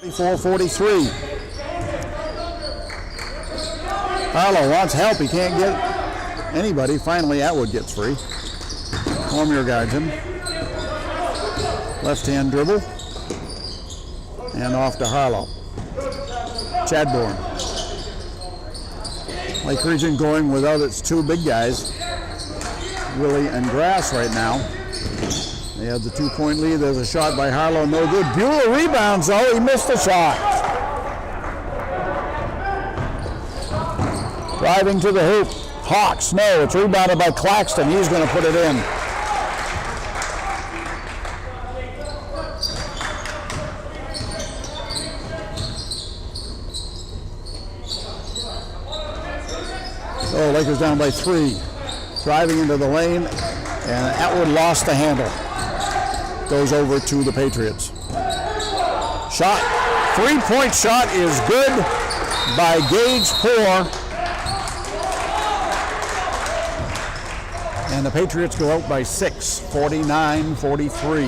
44-43. Harlow wants help. He can't get anybody. Finally, Atwood gets free. Cormier guides him. Left-hand dribble. And off to Harlow. Chadbourne. Lake Region going without its 2 big guys, Willie and Grass right now. They have the 2-point lead. There's a shot by Harlow. No good. Bueller rebounds, though. He missed the shot. Driving to the hoop. Hawks, no, it's rebounded by Claxton. He's going to put it in. Oh, Lakers down by 3. driving into the lane, and Atwood lost the handle. Goes over to the Patriots. Shot, three-point shot is good by Gage Poor. And the Patriots go out by 6, 49-43.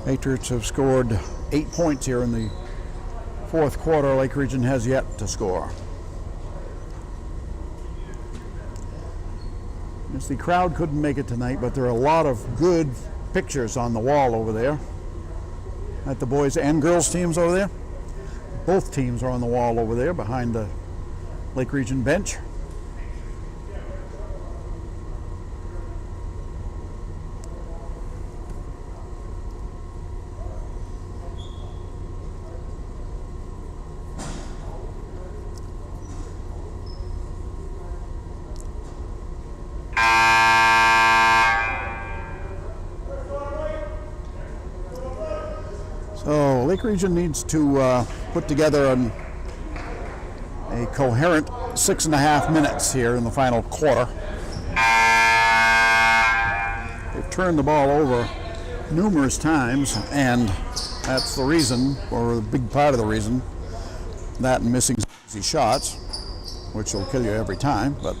Patriots have scored 8 points here in the fourth quarter. Lake Region has yet to score. Yes, the crowd couldn't make it tonight, but there are a lot of good pictures on the wall over there at the boys and girls teams over there. Both teams are on the wall over there behind the Lake Region bench. So Lake Region needs to put together a coherent 6.5 minutes here in the final quarter. They've turned the ball over numerous times, and that's the reason, or a big part of the reason, that and missing easy shots, which will kill you every time, but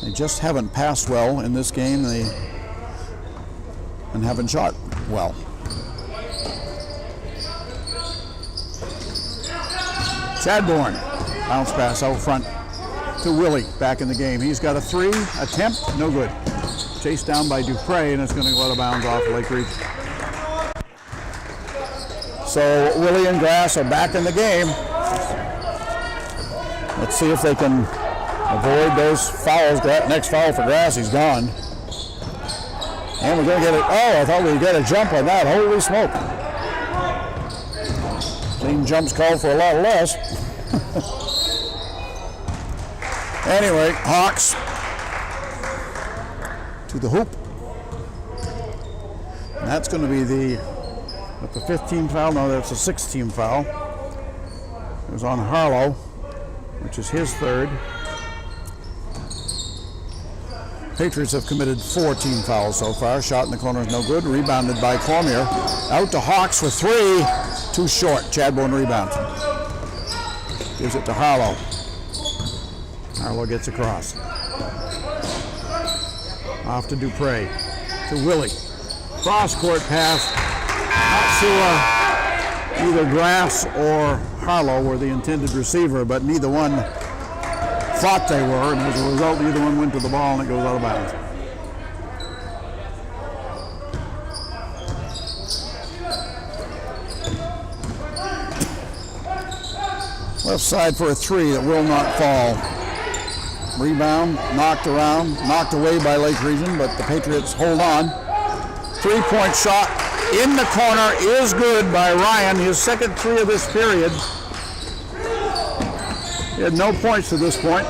they just haven't passed well in this game, and haven't shot well. Chadbourne, bounce pass out front to Willie, back in the game. He's got a 3 attempt, no good. Chased down by Dupre, and it's going to go out of bounds off Lake Region. So Willie and Grass are back in the game. Let's see if they can avoid those fouls. Next foul for Grass, he's gone. And we're going to get it. Oh, I thought we'd get a jump on that. Holy smoke. Clean jumps called for a lot less. Anyway, Hawks to the hoop. And that's going to be the 5th-team foul. No, that's a 6th-team foul. It was on Harlow, which is his 3rd. Patriots have committed 4 team fouls so far. Shot in the corner is no good. Rebounded by Cormier. Out to Hawks with 3. Too short. Chadbourne rebounds. Gives it to Harlow. Harlow gets across. Off to Dupre. To Willie. Cross-court pass. Not sure either Grass or Harlow were the intended receiver, but neither one thought they were, and as a result, either one went to the ball and it goes out of bounds. Left side for a 3 that will not fall. Rebound, knocked around, knocked away by Lake Region, but the Patriots hold on. 3-point shot in the corner is good by Ryan, his second 3 of this period. He had no points to this point.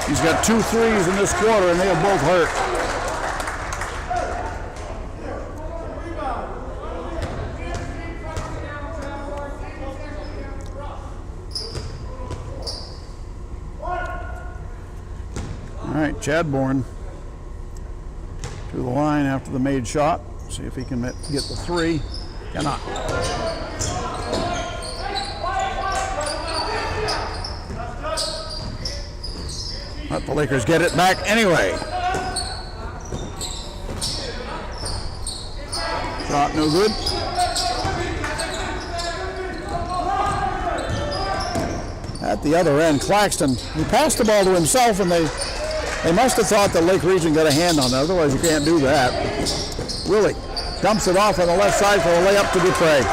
He's got 2 threes in this quarter, and they have both hurt. All right, Chadbourne to the line after the made shot. See if he can get the 3. Cannot. Let the Lakers get it back anyway. Shot no good. At the other end, Claxton, he passed the ball to himself, and they must have thought that Lake Region got a hand on it. Otherwise, you can't do that. Willie dumps it off on the left side for a layup to Dupre.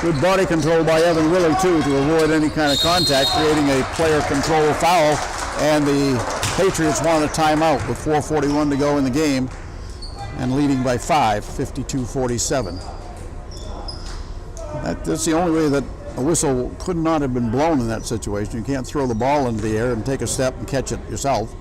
Good body control by Evan Willie, too, to avoid any kind of contact, creating a player control foul. And the Patriots want a timeout with 4:41 to go in the game and leading by 5, 52-47. That's the only way that a whistle could not have been blown in that situation. You can't throw the ball into the air and take a step and catch it yourself.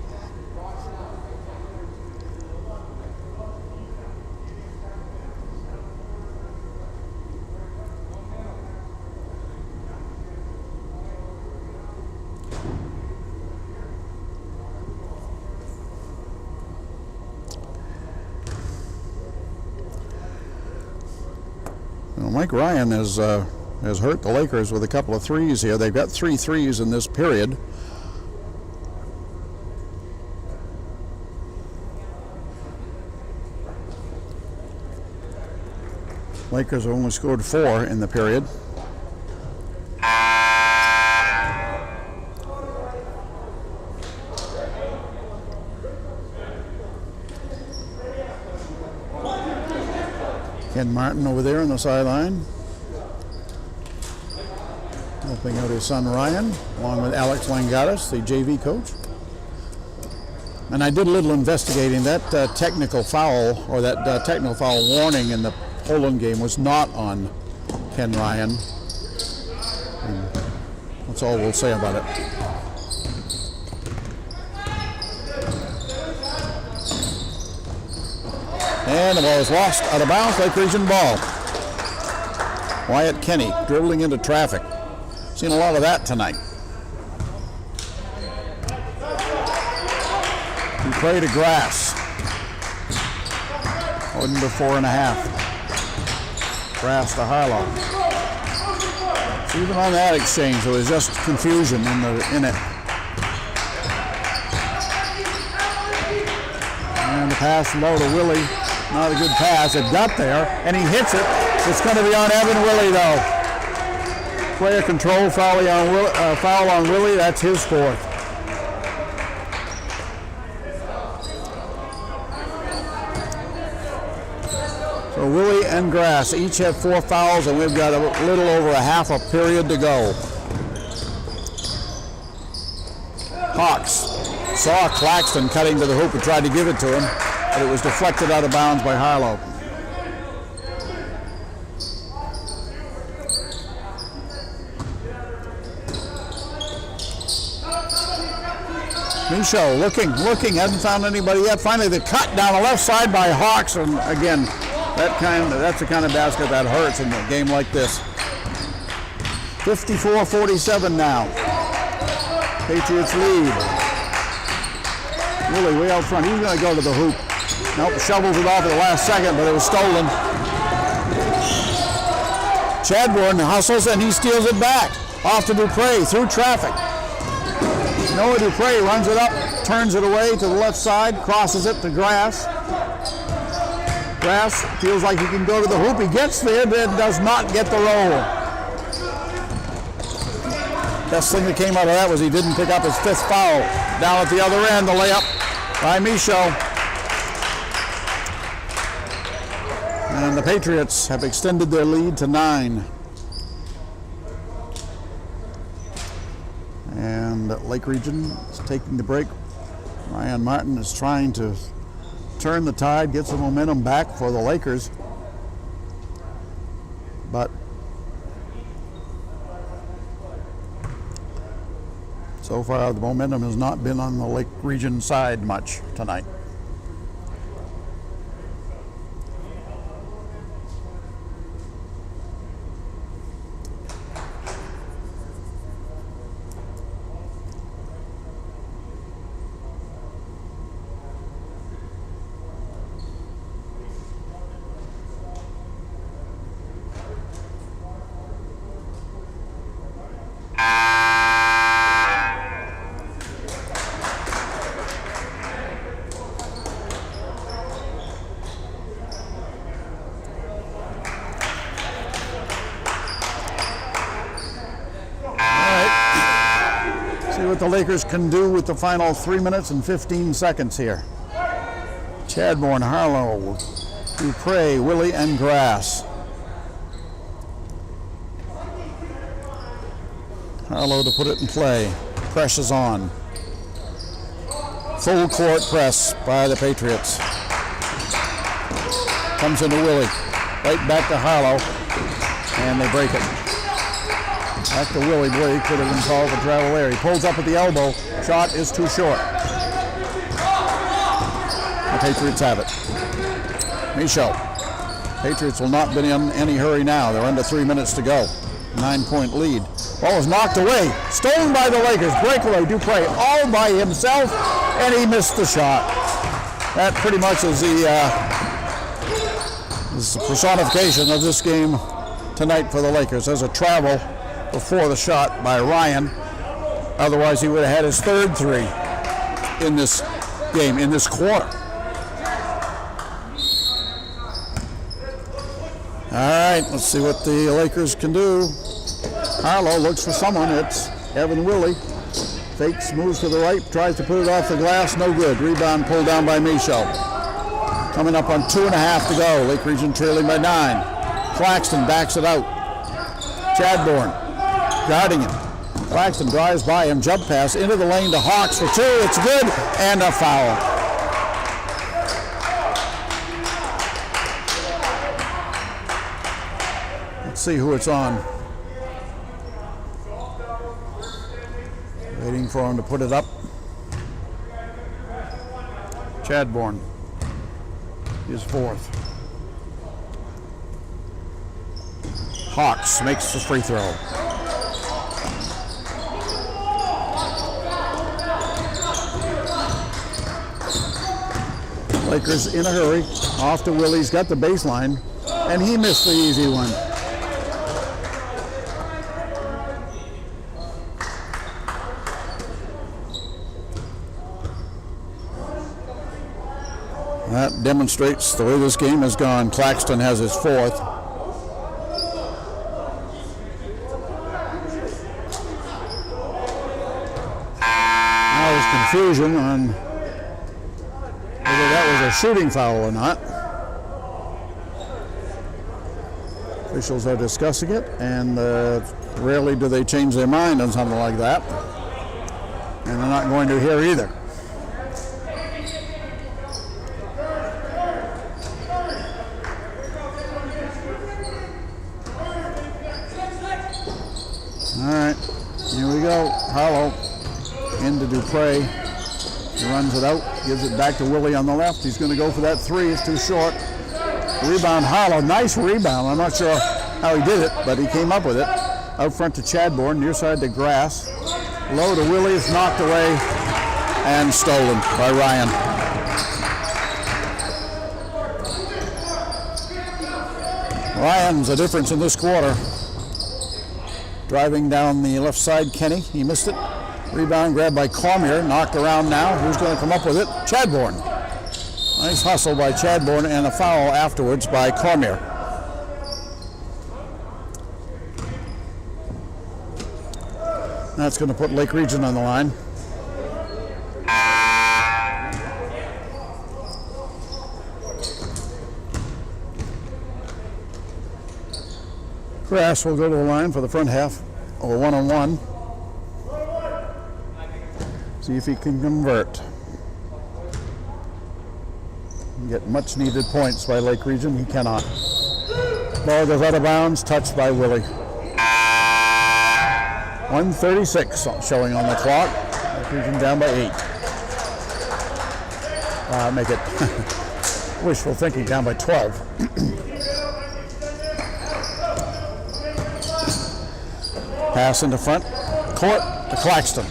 Mike Ryan has hurt the Lakers with a couple of threes here. They've got 3 threes in this period. Lakers have only scored 4 in the period. Ken Martin over there on the sideline, helping out his son Ryan, along with Alex Langatis, the JV coach. And I did a little investigating. That technical foul, or that technical foul warning in the Poland game was not on Ken Ryan. And that's all we'll say about it. And the ball is lost out of bounds. Lake Region ball. Wyatt Kenny dribbling into traffic. Seen a lot of that tonight. We play to Grass. Holding to 4.5. Grass to Harlow. So even on that exchange, there was just confusion in it. And the pass low to Willie. Not a good pass. It got there, and he hits it. It's going to be on Evan Willie, though. Player control foul on Willie. That's his 4th. So Willie and Grass each have 4 fouls, and we've got a little over a half a period to go. Hawks saw Claxton cutting to the hoop and tried to give it to him, but it was deflected out of bounds by Harlow. Michaud looking, hasn't found anybody yet. Finally, the cut down the left side by Hawks, and again, that's the kind of basket that hurts in a game like this. 54-47 now. Patriots lead. Willie way out front. He's going to go to the hoop. Nope, shovels it off at the last second, but it was stolen. Chadbourne hustles and he steals it back. Off to Dupre through traffic. Noah Dupre runs it up, turns it away to the left side, crosses it to Grass. Grass feels like he can go to the hoop. He gets there, but does not get the roll. Best thing that came out of that was he didn't pick up his 5th foul. Down at the other end, the layup by Michaud. And the Patriots have extended their lead to 9. And Lake Region is taking the break. Ryan Martin is trying to turn the tide, get some momentum back for the Lakers. But so far the momentum has not been on the Lake Region side much tonight. What the Lakers can do with the final 3 minutes and 15 seconds here. Chadbourne, Harlow, Dupre, Willie, and Grass. Harlow to put it in play. Pressure's on. Full court press by the Patriots. Comes into Willie. Right back to Harlow. And they break it. Back to Willie. Boy, he could have been called for travel there. He pulls up at the elbow. Shot is too short. The Patriots have it. Michaud. Patriots will not be in any hurry now. They're under 3 minutes to go. 9-point lead. Ball is knocked away. Stolen by the Lakers. Breakaway. Dupre all by himself, and he missed the shot. That pretty much is the personification of this game tonight for the Lakers. There's a travel before the shot by Ryan. Otherwise, he would have had his third three in this game, in this quarter. All right, let's see what the Lakers can do. Harlow looks for someone. It's Evan Willie. Fakes, moves to the right, tries to put it off the glass. No good. Rebound pulled down by Michel. Coming up on 2.5 to go. Lake Region trailing by 9. Claxton backs it out. Chadbourne guarding him. Claxton drives by him. Jump pass into the lane to Hawks for 2. It's good. And a foul. See who it's on. Waiting for him to put it up. Chadbourne is fourth. Hawks makes the free throw. Lakers in a hurry. Off to Willie's got the baseline, and he missed the easy one. That demonstrates the way this game has gone. Claxton has his fourth. Now there's confusion on whether that was a shooting foul or not. Officials are discussing it, and rarely do they change their mind on something like that. And they're not going to here either. All right, here we go. Harlow into Dupre. He runs it out, gives it back to Willie on the left. He's going to go for that three. It's too short. Rebound, Harlow. Nice rebound. I'm not sure how he did it, but he came up with it. Out front to Chadbourne, near side to Grass. Low to Willie. It's knocked away and stolen by Ryan. Ryan's the difference in this quarter. Driving down the left side, Kenny. He missed it. Rebound grabbed by Cormier. Knocked around now. Who's going to come up with it? Chadbourne. Nice hustle by Chadbourne and a foul afterwards by Cormier. That's going to put Lake Region on the line. Grass will go to the line for the front half of a one-on-one. See if he can convert. Get much needed points by Lake Region. He cannot. Ball goes out of bounds, touched by Willie. 1:36 showing on the clock. Lake Region down by 8. Make it wishful thinking, down by 12. Pass into front court to Claxton.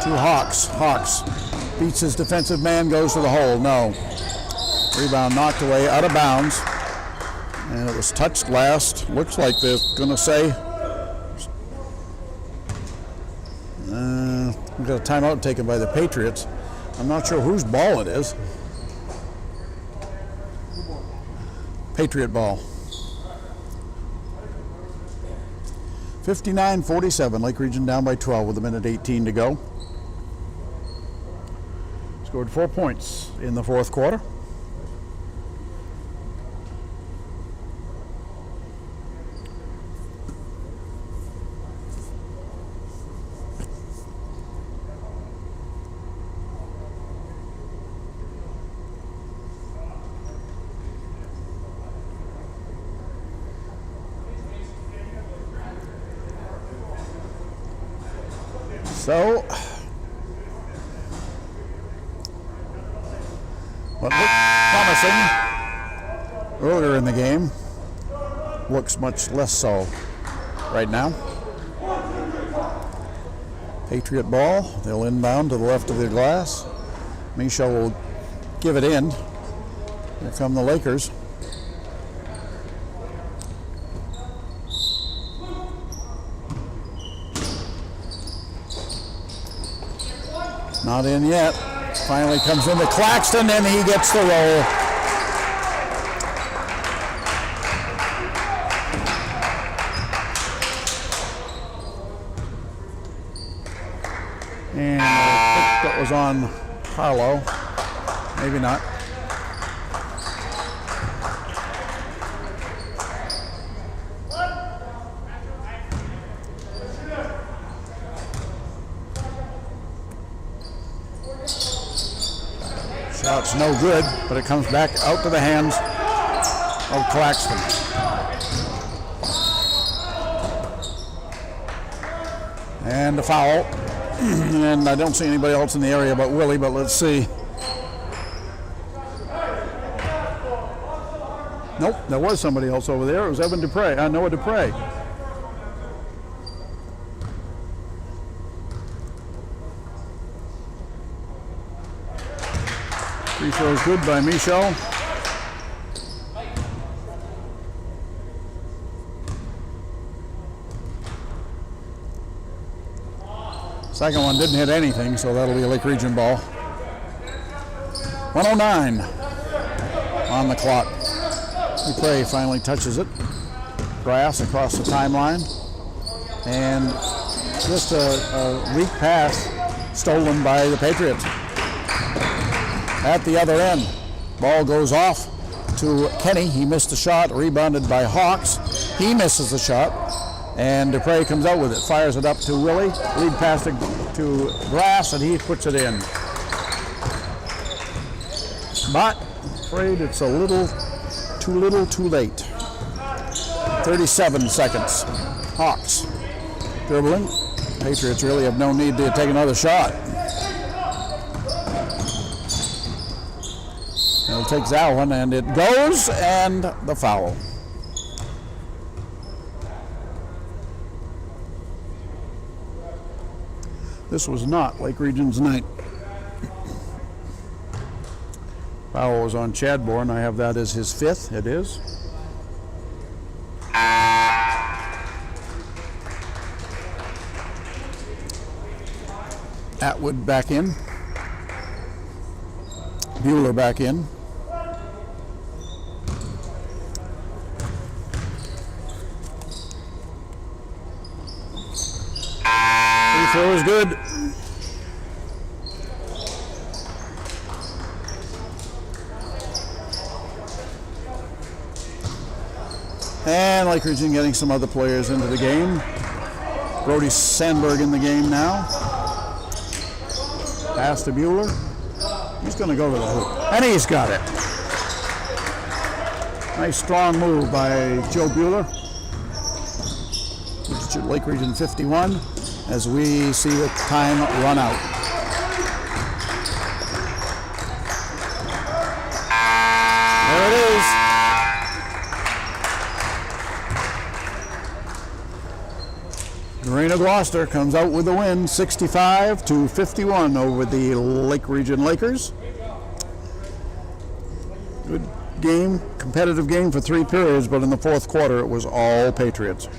To Hawks. Hawks beats his defensive man, goes to the hole. No. Rebound knocked away, out of bounds. And it was touched last. Looks like they're going to say. We've got a timeout taken by the Patriots. I'm not sure whose ball it is. Patriot ball. 59-47. Lake Region down by 12 with 1:18 to go. Scored 4 points in the fourth quarter. So, what looked promising earlier in the game looks much less so right now. Patriot ball, they'll inbound to the left of the glass. Michel will give it in. Here come the Lakers. Not in yet. Finally comes into Claxton, and he gets the roll. And I think that was on Harlow. Maybe not. Shot's no good, but it comes back out to the hands of Claxton. And a foul. And I don't see anybody else in the area but Willie, but let's see. Nope, there was somebody else over there. It was Evan Dupre, Noah Dupre. Free throw is good by Michel. Second one didn't hit anything, so that'll be a Lake Region ball. 109 on the clock. Dupre finally touches it. Grass across the timeline. And just a weak pass stolen by the Patriots. At the other end, ball goes off to Kenny. He missed the shot, rebounded by Hawks. He misses the shot, and Dupre comes out with it, fires it up to Willie. Lead pass to Grass, and he puts it in. But afraid it's a little, too late. 37 seconds. Hawks dribbling. Patriots really have no need to take another shot. He'll take that one, and it goes, and the foul. This was not Lake Region's night. Foul was on Chadbourne. I have that as his fifth. It is. Atwood back in. Bueller back in. Free throw is good. And Lake Region getting some other players into the game. Brody Sandberg in the game now. Pass to Bueller. He's going to go to the hoop. And he's got it. Nice strong move by Joe Bueller. It's Lake Region 51 as we see the time run out. There it is. Marina Gloucester comes out with a win, 65-51 over the Lake Region Lakers. Good game, competitive game for 3 periods, but in the fourth quarter it was all Patriots.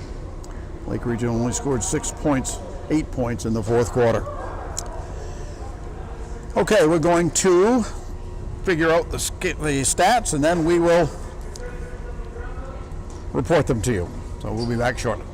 Lake Region only scored 6 points, 8 points in the fourth quarter. Okay, we're going to figure out the stats, and then we will report them to you. So we'll be back shortly.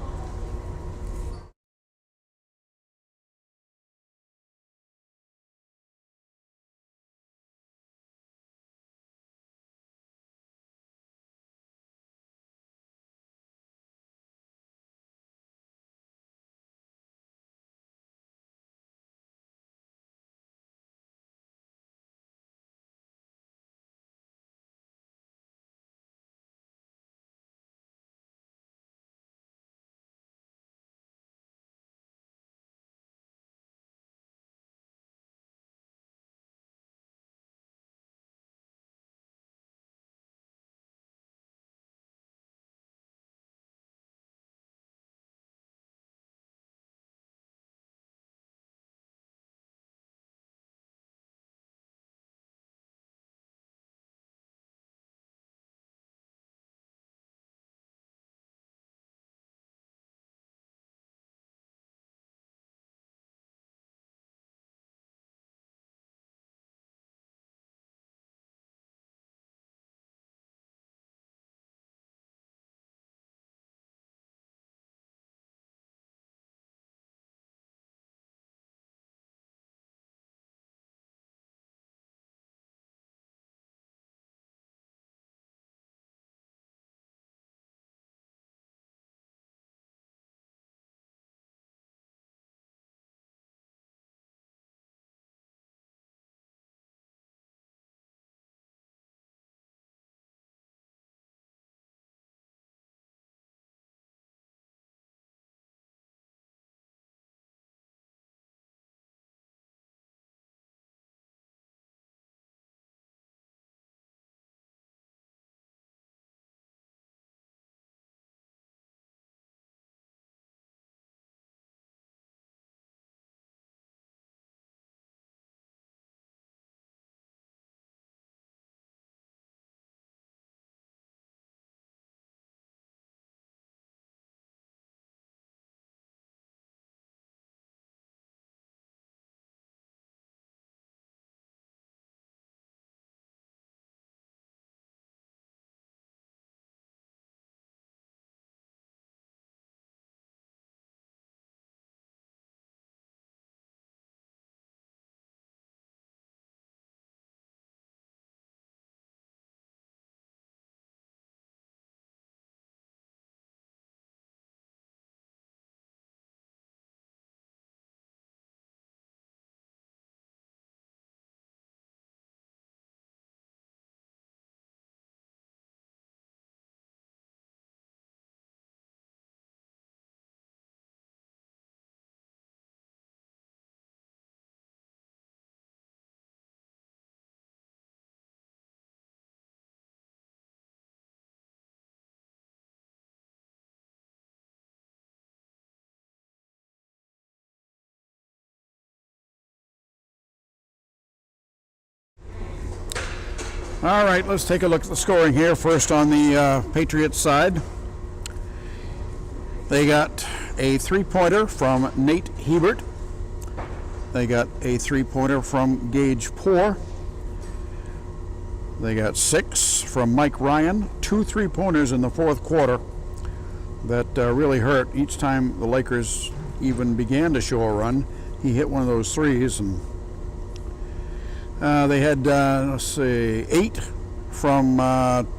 All right, let's take a look at the scoring here. First on the Patriots side. They got a three-pointer from Nate Hebert. They got a three-pointer from Gage Poor. They got 6 from Mike Ryan. 2 three-pointers in the fourth quarter that really hurt. Each time the Lakers even began to show a run, he hit one of those threes. And they had, 8 from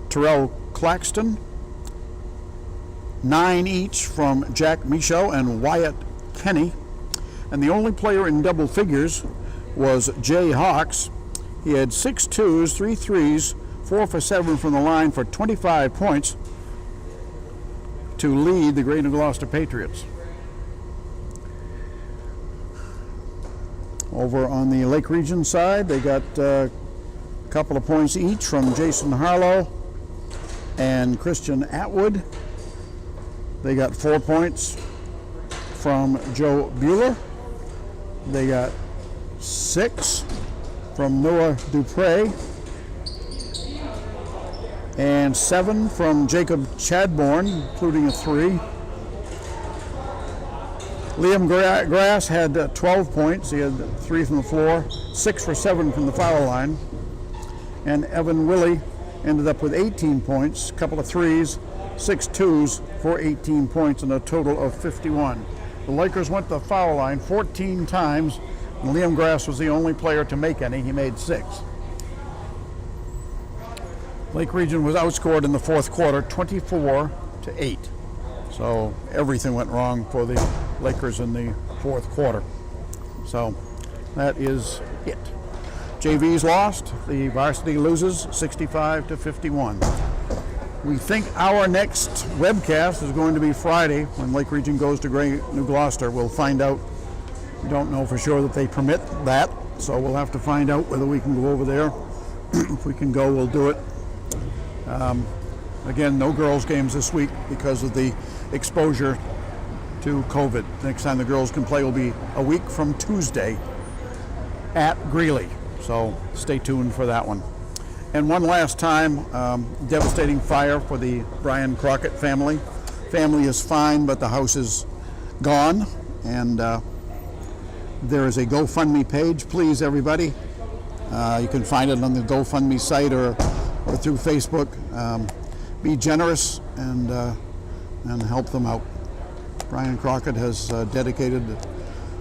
Terrell Claxton. 9 each from Jack Michaud and Wyatt Kenny. And the only player in double figures was Jay Hawks. He had 6 twos, 3 threes, 4 for 7 from the line for 25 points to lead the Greater Gloucester Patriots. Over on the Lake Region side, they got a couple of points each from Jason Harlow and Christian Atwood. They got 4 points from Joe Bueller. They got 6 from Noah Dupre and 7 from Jacob Chadbourne, including a 3. Liam Grass had 12 points. He had 3 from the floor, 6 for 7 from the foul line. And Evan Willey ended up with 18 points, a couple of threes, 6 twos for 18 points, and a total of 51. The Lakers went to the foul line 14 times, and Liam Grass was the only player to make any. He made 6. Lake Region was outscored in the fourth quarter 24-8. So everything went wrong for the Lakers in the fourth quarter. So that is it. JV's lost. The Varsity loses 65-51. We think our next webcast is going to be Friday when Lake Region goes to New Gloucester. We'll find out. We don't know for sure that they permit that, so we'll have to find out whether we can go over there. If we can go, we'll do it. Again, no girls' games this week because of the exposure to COVID. Next time the girls can play will be a week from Tuesday at Greeley. So stay tuned for that one. And one last time, devastating fire for the Brian Crockett family. Family is fine, but the house is gone. And there is a GoFundMe page. Please, everybody, you can find it on the GoFundMe site or through Facebook. Be generous and help them out. Brian Crockett has dedicated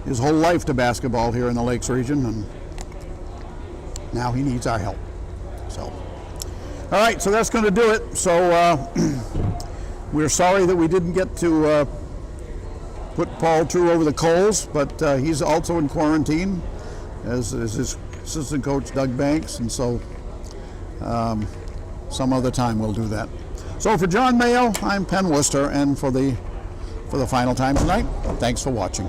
his whole life to basketball here in the Lakes region, and now he needs our help. So, all right, so that's going to do it. So we're sorry that we didn't get to put Paul True over the coals, but he's also in quarantine, as is his assistant coach Doug Banks, and so some other time we'll do that. So for John Mayo, I'm Penn Worcester, and for the final time tonight, thanks for watching.